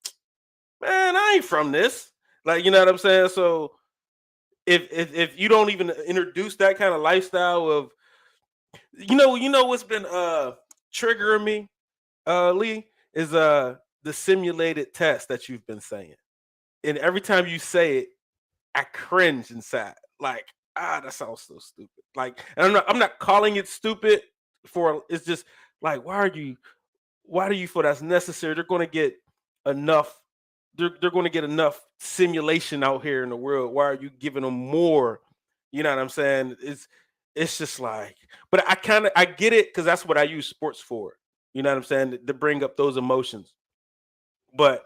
man, I ain't from this. Like, you know what I'm saying? So if you don't even introduce that kind of lifestyle of, what's been triggering me, Lee, is the simulated test that you've been saying. And every time you say it, I cringe inside. Like, that sounds so stupid. Like, and I'm not calling it stupid it's just like, why do you feel that's necessary? They're going to get enough. They're going to get enough simulation out here in the world. Why are you giving them more? You know what I'm saying? It's just like, but I get it because that's what I use sports for. You know what I'm saying? To bring up those emotions. But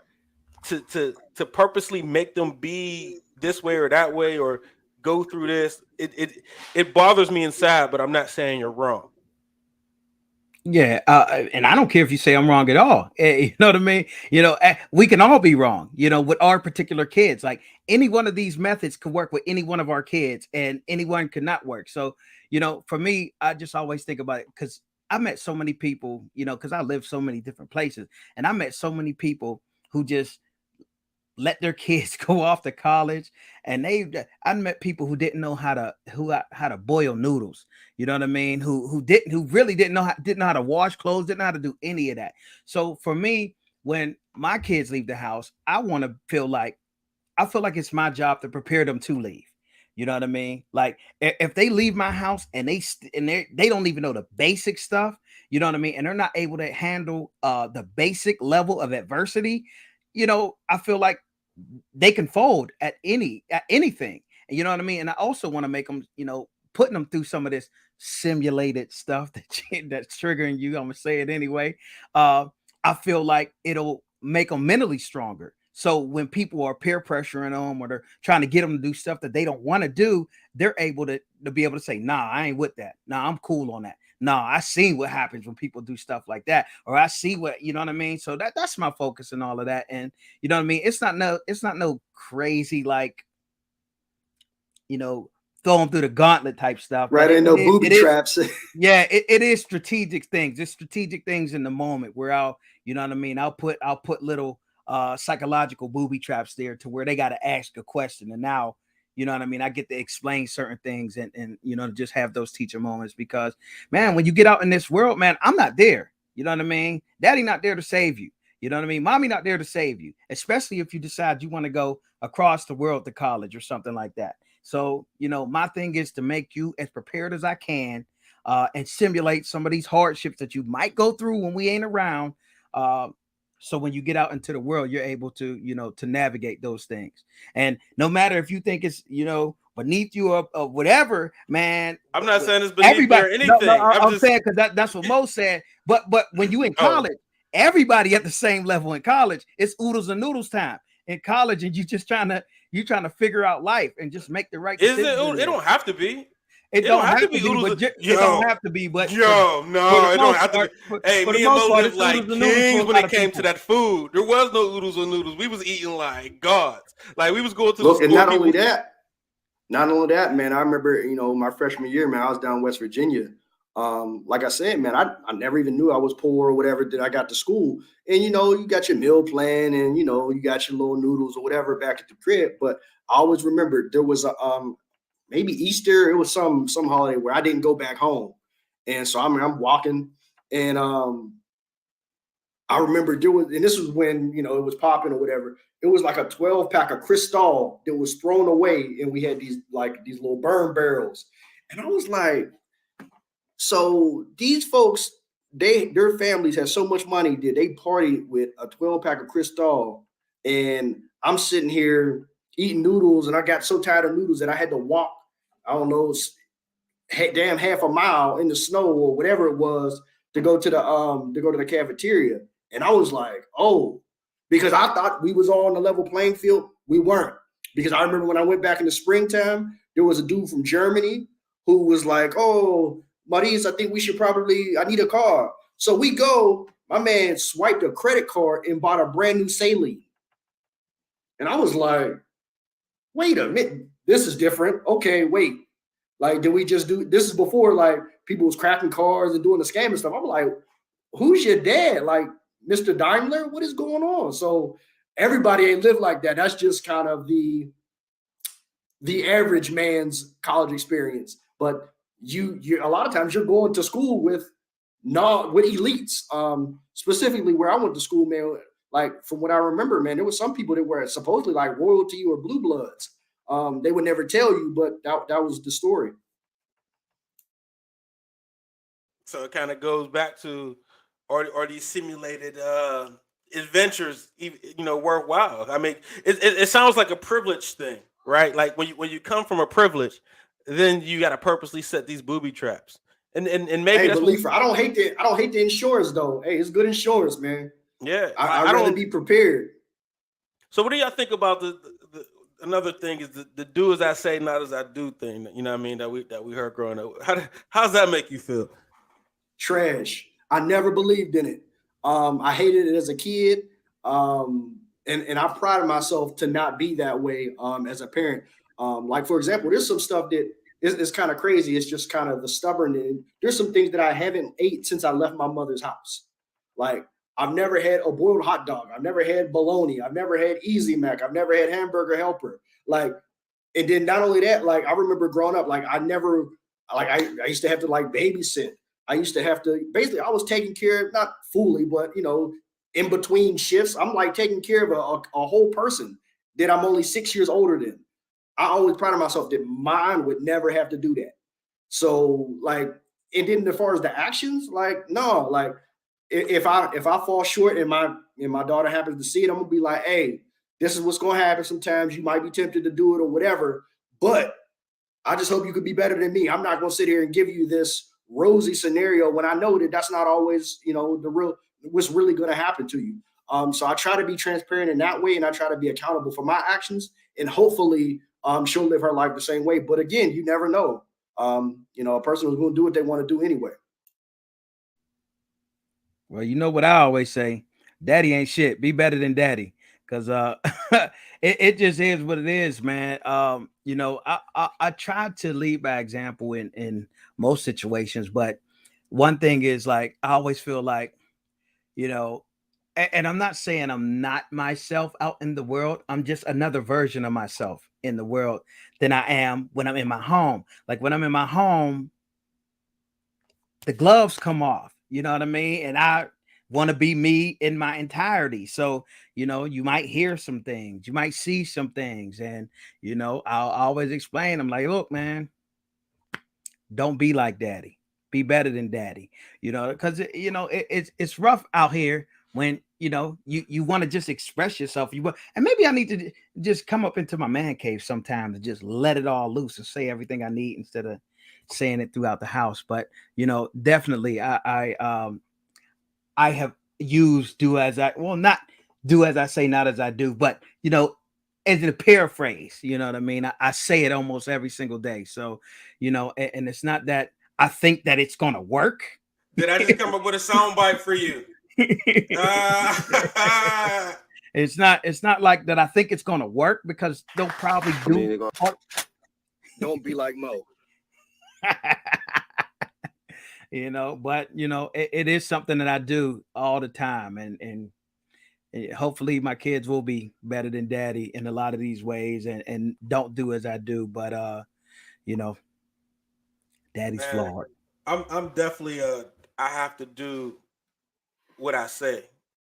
to purposely make them be this way or that way or go through this, it bothers me inside, but I'm not saying you're wrong. Yeah, and I don't care if you say I'm wrong at all. You know what I mean? We can all be wrong. With our particular kids, like any one of these methods could work with any one of our kids, and anyone could not work. So, for me, I just always think about it because I met so many people. Because I live so many different places, and I met so many people who just let their kids go off to college, and I met people who didn't know how to boil noodles. You know what I mean? Who really didn't know how to wash clothes, didn't know how to do any of that. So for me, when my kids leave the house, I feel like it's my job to prepare them to leave. You know what I mean? Like if they leave my house and they don't even know the basic stuff, you know what I mean, and they're not able to handle the basic level of adversity, I feel like they can fold at anything. And you know what I mean? And I also want to make them, putting them through some of this simulated stuff that's triggering you. I'm gonna say it anyway. I feel like it'll make them mentally stronger. So when people are peer pressuring them or they're trying to get them to do stuff that they don't want to do, they're able to be able to say, nah, I ain't with that. Nah, I'm cool on that. Nah, I see what happens when people do stuff like that. Or I see what, you know what I mean? So that's my focus and all of that. And you know what I mean? It's not no crazy, like, throw them through the gauntlet type stuff. Right, But ain't no booby traps. yeah, it is strategic things. It's strategic things in the moment where you know what I mean? I'll put little psychological booby traps there to where they got to ask a question. And now, you know what I mean? I get to explain certain things and just have those teacher moments because, man, when you get out in this world, man, I'm not there. You know what I mean? Daddy not there to save you. You know what I mean? Mommy not there to save you, especially if you decide you want to go across the world to college or something like that. So, my thing is to make you as prepared as I can and simulate some of these hardships that you might go through when we ain't around. Uh, so when you get out into the world, you're able to navigate those things. And no matter if you think it's, beneath you or whatever, man. I'm not saying it's beneath me or anything. No, I'm saying because that's what Mo said. But when you in college, everybody at the same level in college, it's oodles and noodles time in college, and you're trying to figure out life and just make the right decision. It don't have to be. It don't have to be. It don't have to be. But it don't have to be. Hey, me and Mo lived like kings when it came to that food. There was no oodles or noodles. We was eating like gods. Like we was going to the school. And not only that, man. I remember, my freshman year, man, I was down in West Virginia. Like I said, man, I never even knew I was poor or whatever that I got to school. And, you got your meal plan and, you got your little noodles or whatever back at the crib. But I always remember there was a, maybe Easter, it was some holiday where I didn't go back home. And so I'm walking and I remember and this was when, it was popping or whatever. It was like a 12-pack of Cristal that was thrown away. And we had these little burn barrels. And I was like, so these folks, their families have so much money that they party with a 12-pack of Cristal. And I'm sitting here eating noodles and I got so tired of noodles that I had to walk, I don't know, damn half a mile in the snow or whatever it was to go to the cafeteria. And I was like, oh, because I thought we was all on the level playing field. We weren't. Because I remember when I went back in the springtime, there was a dude from Germany who was like, oh, Maurice, I think I need a car. So we go, my man swiped a credit card and bought a brand new Saline. And I was like, wait a minute, this is different. Okay, wait. Like, did we just this is before like people was cracking cars and doing the scam and stuff. I'm like, who's your dad? Like Mr. Daimler? What is going on? So everybody ain't live like that. That's just kind of the average man's college experience. But you a lot of times you're going to school with elites. Specifically where I went to school, man, like from what I remember, man, there was some people that were supposedly like royalty or blue bloods. They would never tell you, but that was the story. So it kind of goes back to are these simulated adventures, worthwhile? I mean, it sounds like a privilege thing, right? Like when you come from a privilege, then you got to purposely set these booby traps. And maybe that's I don't hate the insurance though. Hey, it's good insurance, man. Yeah, I'd rather be prepared. So what do y'all think about the another thing is the do as I say, not as I do thing? You know what I mean? That we heard growing up. How does that make you feel? Trash. I never believed in it. I hated it as a kid. And I prided myself to not be that way as a parent. Like, for example, there's some stuff that is kind of crazy. It's just kind of the stubborn. And there's some things that I haven't ate since I left my mother's house. Like, I've never had a boiled hot dog. I've never had bologna. I've never had Easy Mac. I've never had Hamburger Helper. Like, and then not only that, like, I remember growing up, like, I used to have to like babysit. I used to have to, basically, I was taking care of, not fully, but, in between shifts, I'm like taking care of a whole person that I'm only 6 years older than. I always prided myself that mine would never have to do that. So, like, and then as far as the actions, like, no, like, if I fall short and my daughter happens to see it, I'm gonna be like, hey, this is what's gonna happen. Sometimes you might be tempted to do it or whatever, but I just hope you could be better than me. I'm not gonna sit here and give you this rosy scenario when I know that that's not always, what's really gonna happen to you. So I try to be transparent in that way, and I try to be accountable for my actions, and hopefully, she'll live her life the same way. But again, you never know. A person who's going to do what they want to do anyway. Well, you know what I always say, daddy ain't shit. Be better than daddy. Because it just is what it is, man. I try to lead by example in most situations, but one thing is, like, I always feel like, and I'm not saying I'm not myself out in the world. I'm just another version of myself in the world than I am when I'm in my home. Like, when I'm in my home, the gloves come off, you know what I mean? And I want to be me in my entirety. So, you might hear some things, you might see some things, and, I'll always explain. I'm like, look, man, don't be like daddy. Be better than daddy, because, it's rough out here when, you want to just express yourself. And maybe I need to just come up into my man cave sometimes and just let it all loose and say everything I need instead of saying it throughout the house. But, definitely I have used not do as I say, not as I do, but, as a paraphrase, you know what I mean? I say it almost every single day. So, and it's not that I think that it's going to work. Did I just come up with a soundbite for you? It's not like that I think it's going to work, because they'll probably do. Don't be like Mo. But it is something that I do all the time, and hopefully my kids will be better than daddy in a lot of these ways, and don't do as I do. But daddy's flawed. I'm definitely I have to do what I say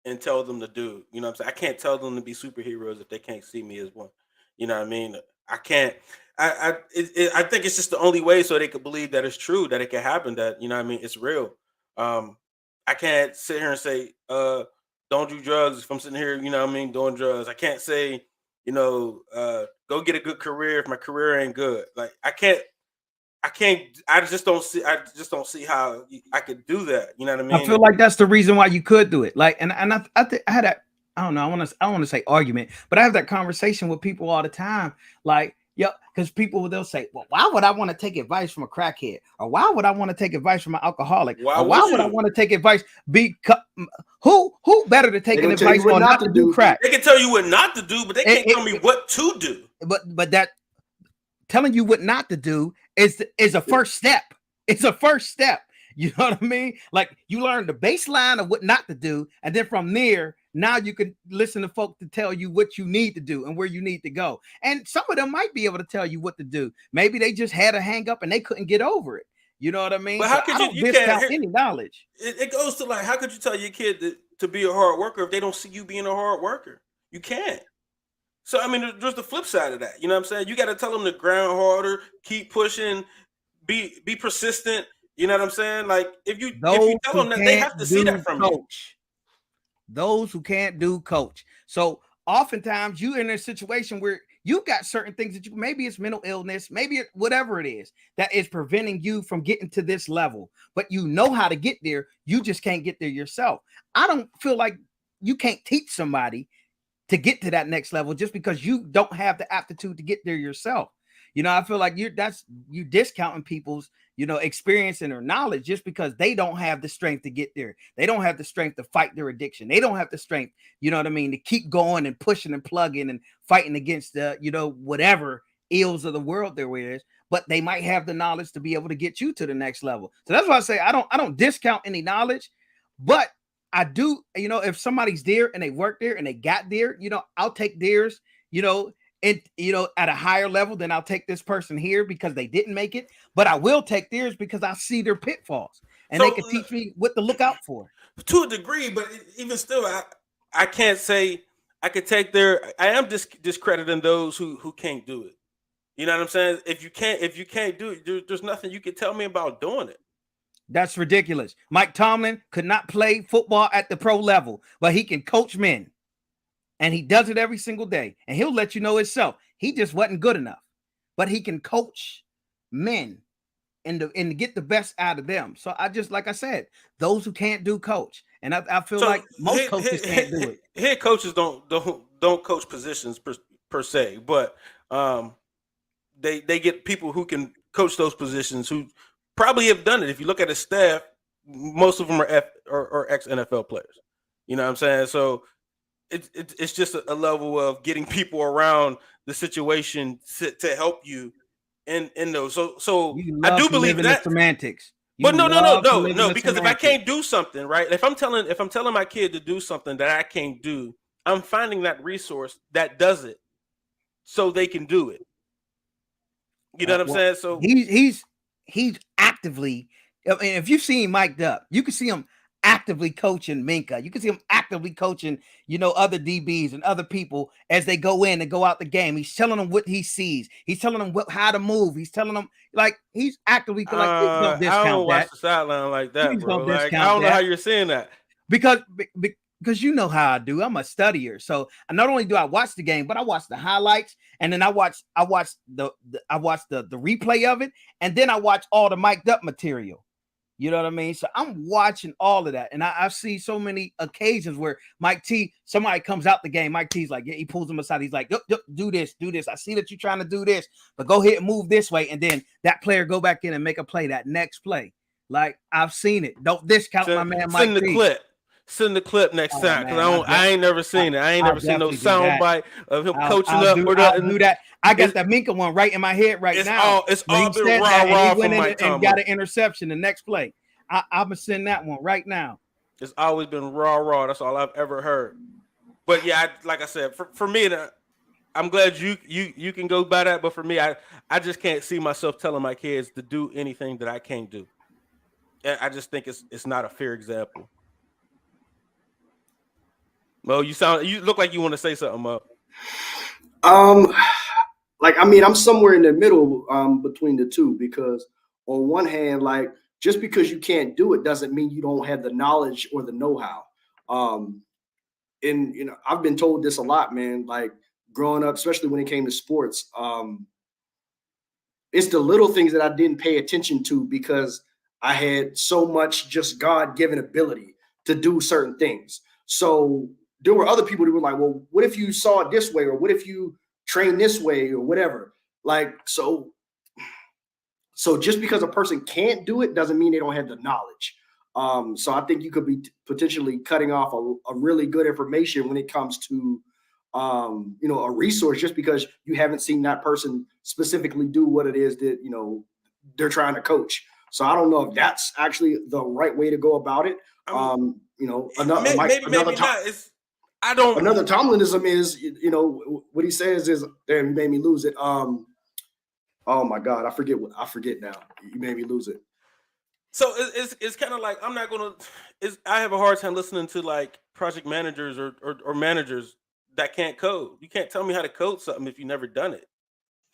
and tell them to do. You know what I'm saying? I can't tell them to be superheroes if they can't see me as one. You know what I mean? I can't. I think it's just the only way so they could believe that it's true, that it can happen, that, you know what I mean, it's real. I can't sit here and say, don't do drugs if I'm sitting here, you know what I mean, doing drugs. I can't say, go get a good career if my career ain't good. Like, I just don't see how I could do that. You know what I mean? I feel like that's the reason why you could do it. Like, and I think I had that, I don't know, I want to say argument, but I have that conversation with people all the time. Like, because they'll say, well, why would I want to take advice from a crackhead? Or why would I want to take advice from an alcoholic? Why would I want to take advice? Who better to take an advice on not to do crack? They can tell you what not to do, but they can't tell me what to do. But that telling you what not to do is a first step. It's a first step. You know what I mean? Like, you learn the baseline of what not to do, and then from there, now you can listen to folk to tell you what you need to do and where you need to go. And some of them might be able to tell you what to do. Maybe they just had a hang up and they couldn't get over it. You know what I mean? But how could you discount any knowledge? It goes to, like, how could you tell your kid to be a hard worker if they don't see you being a hard worker? You can't. So, I mean, there's the flip side of that. You know what I'm saying? You got to tell them to grind harder, keep pushing, be persistent. You know what I'm saying? Like, if you tell them that, they have to see that from you. Those who can't do, coach. So oftentimes you're in a situation where you got certain things that maybe it's mental illness, maybe whatever it is that is preventing you from getting to this level, but you know how to get there. You just can't get there yourself. I don't feel like you can't teach somebody to get to that next level just because you don't have the aptitude to get there yourself. You know, I feel like you discounting people's, you know, experience and their knowledge just because they don't have the strength to get there. They don't have the strength to fight their addiction. They don't have the strength, you know what I mean, to keep going and pushing and plugging and fighting against the, you know, whatever ills of the world there is. But they might have the knowledge to be able to get you to the next level. So that's why I say I don't discount any knowledge, but I do, you know, if somebody's there and they work there and they got there, you know, I'll take theirs, you know, and you know, at a higher level than I'll take this person here because they didn't make it. But I will take theirs because I see their pitfalls and So, they can teach me what to look out for. To a degree, but even still, I can't say I could take their. I am discrediting those who can't do it. You know what I'm saying? If you can't do it, there's nothing you can tell me about doing it. That's ridiculous. Mike Tomlin could not play football at the pro level, but he can coach men. And he does it every single day. And he'll let you know himself. He just wasn't good enough. But he can coach men and get the best out of them. So I just, like I said, those who can't do coach. And I feel like most coaches can't do it. Head coaches don't coach positions per se, but they get people who can coach those positions who probably have done it. If you look at his staff, most of them are ex NFL players. You know what I'm saying? So it's just a level of getting people around the situation to help you in those. So I do believe in that semantics. But no, because if I can't do something, right? If I'm telling my kid to do something that I can't do, I'm finding that resource that does it so they can do it. You know what I'm saying? So he's actively, I mean, if you've seen Mike Duck, you can see him actively coaching Minka. You can see him actively coaching, you know, other DBs and other people as they go in and go out the game. He's telling them what he sees. He's telling them how to move. He's telling them, like, he's actively like, I don't watch the sideline like that, bro. Like, I don't know how you're saying that. Because you know how I do. I'm a studier. So not only do I watch the game, but I watch the highlights, and then I watch the replay of it, and then I watch all the mic'd up material. You know what I mean? So I'm watching all of that. And I see so many occasions where Mike T, somebody comes out the game. Mike T's like, yeah, he pulls him aside. He's like, do this. I see that you're trying to do this, but go ahead and move this way. And then that player go back in and make a play, that next play. Like, I've seen it. Don't discount my man Mike T. Send the clip next time, because I ain't never seen it. I ain't never seen no soundbite of him coaching up. I'll do that. I got that Minka one right in my head right now. It's all been raw from Mike Tomlin. And got an interception the next play. I'm gonna send that one right now. It's always been raw. That's all I've ever heard. But yeah, like I said, for me, I'm glad you can go by that. But for me, I just can't see myself telling my kids to do anything that I can't do. I just think it's not a fair example. Mo, you look like you want to say something, Mo. Like, I mean, I'm somewhere in the middle between the two, because on one hand, like, just because you can't do it doesn't mean you don't have the knowledge or the know-how. And, you know, I've been told this a lot, man, like growing up, especially when it came to sports. It's the little things that I didn't pay attention to because I had so much just God-given ability to do certain things. So there were other people who were like, well, what if you saw it this way? Or what if you train this way or whatever? Like, so just because a person can't do it doesn't mean they don't have the knowledge. So I think you could be potentially cutting off a really good information when it comes to, you know, a resource, just because you haven't seen that person specifically do what it is that, you know, they're trying to coach. So I don't know if that's actually the right way to go about it. You know, another Tomlinism is, you know, what he says is, damn, you made me lose it. Oh my God, I forget now. You made me lose it. So it's kind of like, I have a hard time listening to like project managers or managers that can't code. You can't tell me how to code something if you've never done it.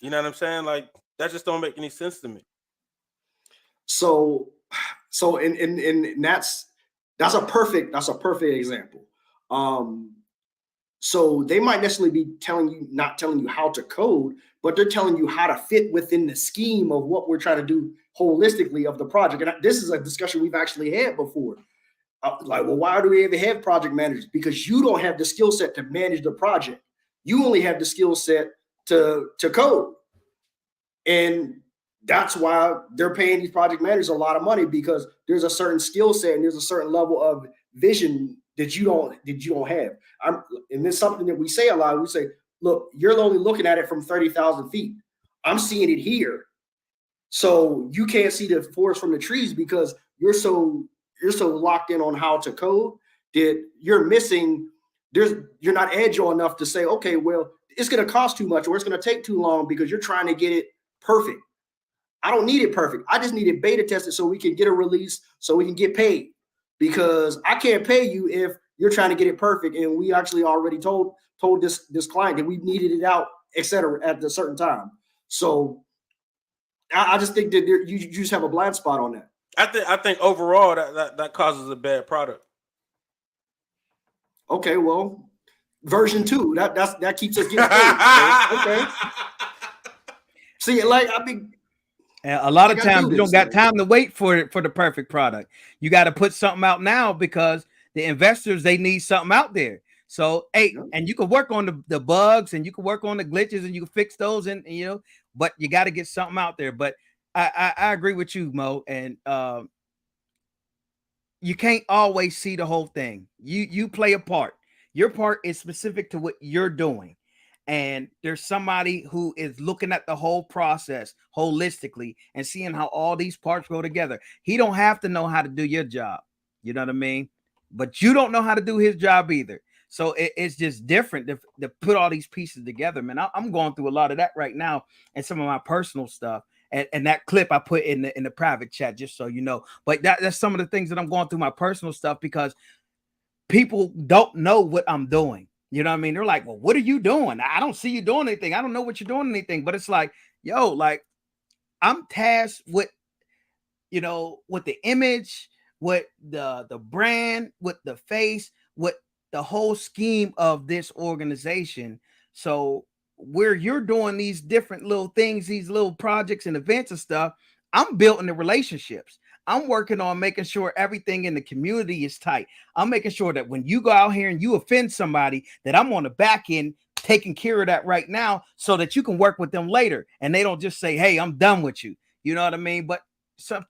You know what I'm saying? Like, that just don't make any sense to me. So and that's a perfect example. So they might necessarily be not telling you how to code, but they're telling you how to fit within the scheme of what we're trying to do holistically of the project. And this is a discussion we've actually had before. Like, well, why do we even have project managers? Because you don't have the skill set to manage the project. You only have the skill set to code. And that's why they're paying these project managers a lot of money, because there's a certain skill set and there's a certain level of vision that you don't have. And it's something that we say a lot. We say, look, you're only looking at it from 30,000 feet. I'm seeing it here. So you can't see the forest from the trees because you're so locked in on how to code that you're missing. You're not agile enough to say, okay, well, it's going to cost too much or it's going to take too long because you're trying to get it perfect. I don't need it perfect. I just need it beta tested so we can get a release so we can get paid, because I can't pay you if you're trying to get it perfect. And we actually already told this client that we needed it out, et cetera, at a certain time. So I just think that you just have a blind spot on that. I think overall that causes a bad product. Okay, well, version 2 that keeps us getting paid. Okay. See, like I mean, a lot of times you don't got time to wait for the perfect product. You got to put something out now because the investors, they need something out there. So, hey, and you can work on the bugs and you can work on the glitches and you can fix those, and you know, but you got to get something out there. But I agree with you, Mo, and you can't always see the whole thing. You play a part. Your part is specific to what you're doing. And there's somebody who is looking at the whole process holistically and seeing how all these parts go together. He don't have to know how to do your job. You know what I mean? But you don't know how to do his job either. So it's just different to put all these pieces together, man. I'm going through a lot of that right now and some of my personal stuff. And that clip I put in the private chat, just so you know. But that's some of the things that I'm going through my personal stuff, because people don't know what I'm doing. You know what I mean? They're like, well, what are you doing? I don't see you doing anything. I don't know what you're doing anything. But it's like, yo, like I'm tasked with, you know, with the image, with the brand, with the face, with the whole scheme of this organization. So where you're doing these different little things, these little projects and events and stuff, I'm building the relationships. I'm working on making sure everything in the community is tight. I'm making sure that when you go out here and you offend somebody, that I'm on the back end taking care of that right now so that you can work with them later. And they don't just say, hey, I'm done with you. You know what I mean? But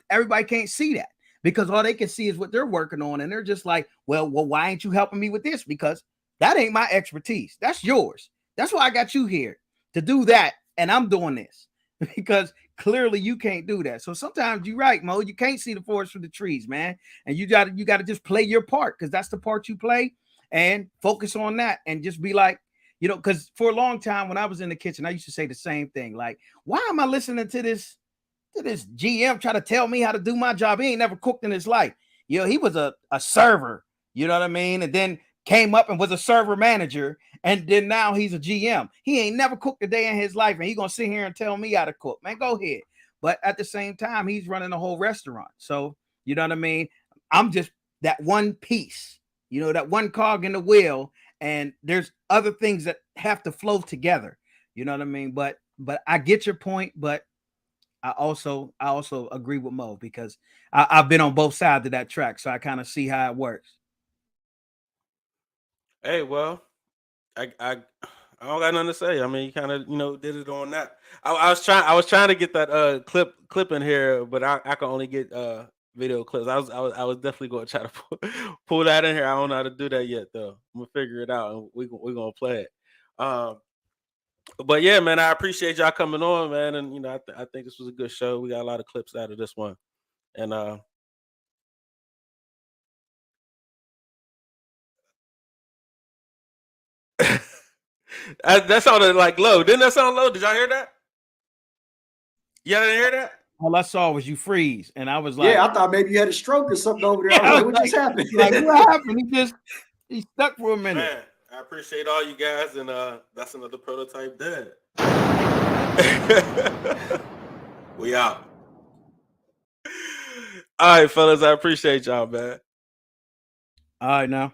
everybody can't see that, because all they can see is what they're working on. And they're just like, well, why ain't you helping me with this? Because that ain't my expertise. That's yours. That's why I got you here to do that. And I'm doing this because clearly you can't do that. So sometimes you're right, Mo. You can't see the forest for the trees, man. And you got to just play your part, because that's the part you play, and focus on that and just be like, you know, because for a long time when I was in the kitchen, I used to say the same thing. Like, why am I listening to this GM try to tell me how to do my job? He ain't never cooked in his life. You know, he was a server, you know what I mean? And then came up and was a server manager. And then now he's a GM. He ain't never cooked a day in his life. And he going to sit here and tell me how to cook, man, go ahead. But at the same time, he's running a whole restaurant. So, you know what I mean? I'm just that one piece, you know, that one cog in the wheel. And there's other things that have to flow together. You know what I mean? But I get your point, but I also agree with Mo, because I've been on both sides of that track, so I kind of see how it works. Hey, well, I don't got nothing to say. I mean, you kind of, you know, did it on that. I was trying to get that clip in here, but I can only get video clips. I was definitely going to try to pull that in here. I don't know how to do that yet, though. I'm gonna figure it out, and we're gonna play it. But yeah, man, I appreciate y'all coming on, man. And you know, I think this was a good show. We got a lot of clips out of this one, and that sounded like low. Didn't that sound low? Did y'all hear that? Y'all didn't hear that? All I saw was you freeze, and I was like, yeah, I thought maybe you had a stroke or something over there. Yeah, I was like, what just happened? like, what happened? He stuck for a minute. Man, I appreciate all you guys, and that's another prototype dead. We out. All right, fellas, I appreciate y'all, man. All right, now.